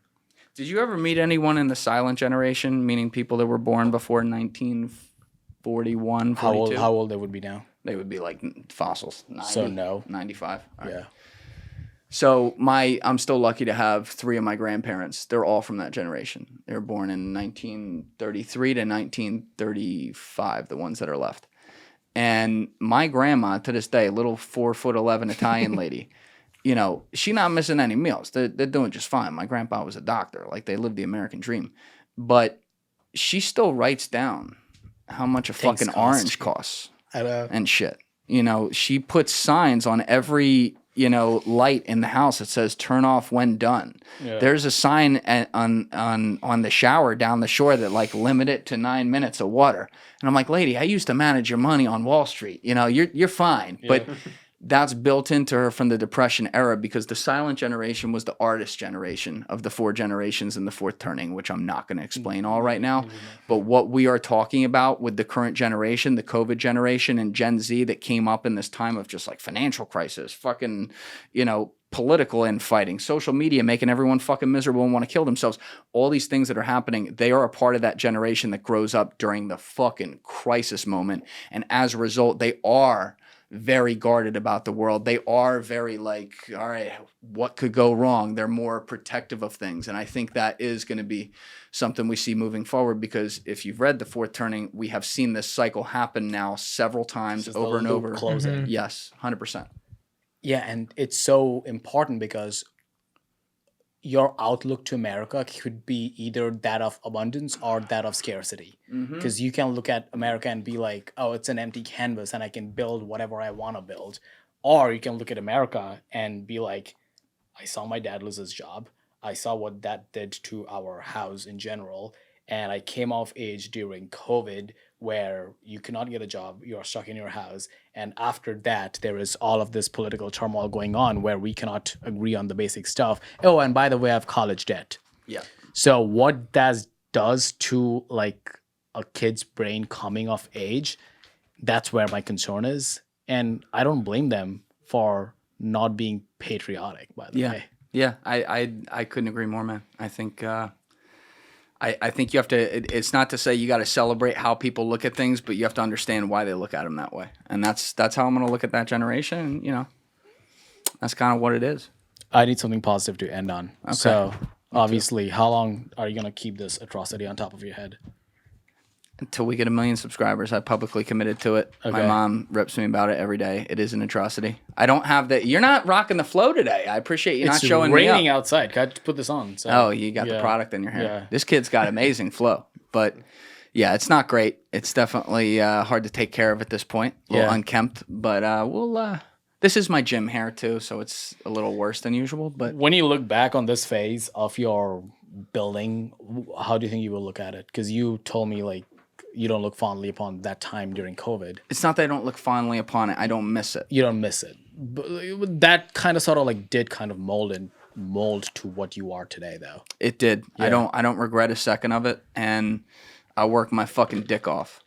Did you ever meet anyone in the silent generation, meaning people that were born before 1941, 42? How old they would be now? They would be like fossils. 90, So no. 95. All right. Yeah. So I'm still lucky to have 3 of my grandparents. They're all from that generation. They were born in 1933 to 1935, the ones that are left. And my grandma, to this day, little 4'11" Italian lady, you know, she not missing any meals. They're doing just fine. My grandpa was a doctor. Like, they lived the American dream. But she still writes down how much a fucking orange costs and shit. You know, she puts signs on every, you know, light in the house that says turn off when done. Yeah. There's a sign on the shower down the shore that like limit it to 9 minutes of water. And I'm like, lady, I used to manage your money on Wall Street. You know, you're fine. Yeah. But that's built into her from the Depression era, because the silent generation was the artist generation of the 4 generations in the fourth turning, which I'm not going to explain all right now. But what we are talking about with the current generation, the COVID generation and Gen Z that came up in this time of just like financial crisis, fucking, you know, political infighting, social media making everyone fucking miserable and want to kill themselves. All these things that are happening, they are a part of that generation that grows up during the fucking crisis moment. And as a result, they are very guarded about the world. They are very like, all right, what could go wrong? They're more protective of things. And I think that is going to be something we see moving forward, because if you've read The Fourth Turning, we have seen this cycle happen now several times over and over. Closing. Mm-hmm. Yes, 100%. Yeah, and it's so important because your outlook to America could be either that of abundance or that of scarcity. Because you can look at America and be like, oh, it's an empty canvas and I can build whatever I want to build. Or you can look at America and be like, I saw my dad lose his job. I saw what that did to our house in general. And I came of age during COVID, where you cannot get a job, you're stuck in your house. And after that, there is all of this political turmoil going on where we cannot agree on the basic stuff. Oh, and by the way, I have college debt. Yeah. So what that does to like a kid's brain coming of age, that's where my concern is. And I don't blame them for not being patriotic, by the way. Yeah, I couldn't agree more, man. I think I think you have to, it's not to say you got to celebrate how people look at things, but you have to understand why they look at them that way. And that's how I'm going to look at that generation. And, you know, that's kind of what it is. I need something positive to end on. Okay. So obviously, how long are you going to keep this atrocity on top of your head? Until we get 1 million subscribers. I publicly committed to it. Okay. My mom rips me about it every day. It is an atrocity. I don't have that. You're not rocking the flow today. I appreciate you not showing me up. It's raining outside. Got to put this on. So. Oh, you got the product in your hair. Yeah. This kid's got amazing flow. But yeah, it's not great. It's definitely hard to take care of at this point. A little unkempt. But we'll... This is my gym hair too, so it's a little worse than usual. But when you look back on this phase of your building, how do you think you will look at it? Because you told me like you don't look fondly upon that time during COVID. It's not that I don't look fondly upon it. I don't miss it. You don't miss it. But that kind of sort of like did kind of mold to what you are today, though. It did. Yeah. I don't regret a second of it, and I work my fucking dick off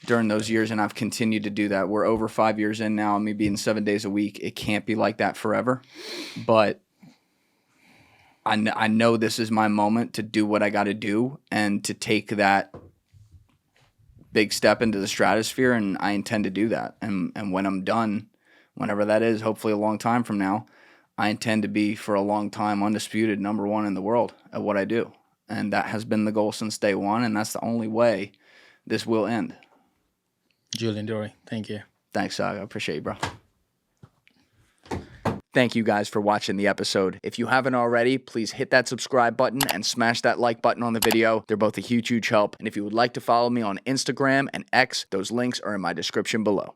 during those years, and I've continued to do that. We're over 5 years in now, and me being 7 days a week. It can't be like that forever, but I know this is my moment to do what I got to do and to take that big step into the stratosphere, and I intend to do that. And when I'm done, whenever that is, hopefully a long time from now, I intend to be for a long time undisputed #1 in the world at what I do. And that has been the goal since day one, and that's the only way this will end. Julian Dorey, thank you. Thanks, Sag. I appreciate you, bro. Thank you guys for watching the episode. If you haven't already, please hit that subscribe button and smash that like button on the video. They're both a huge, huge help. And if you would like to follow me on Instagram and X, those links are in my description below.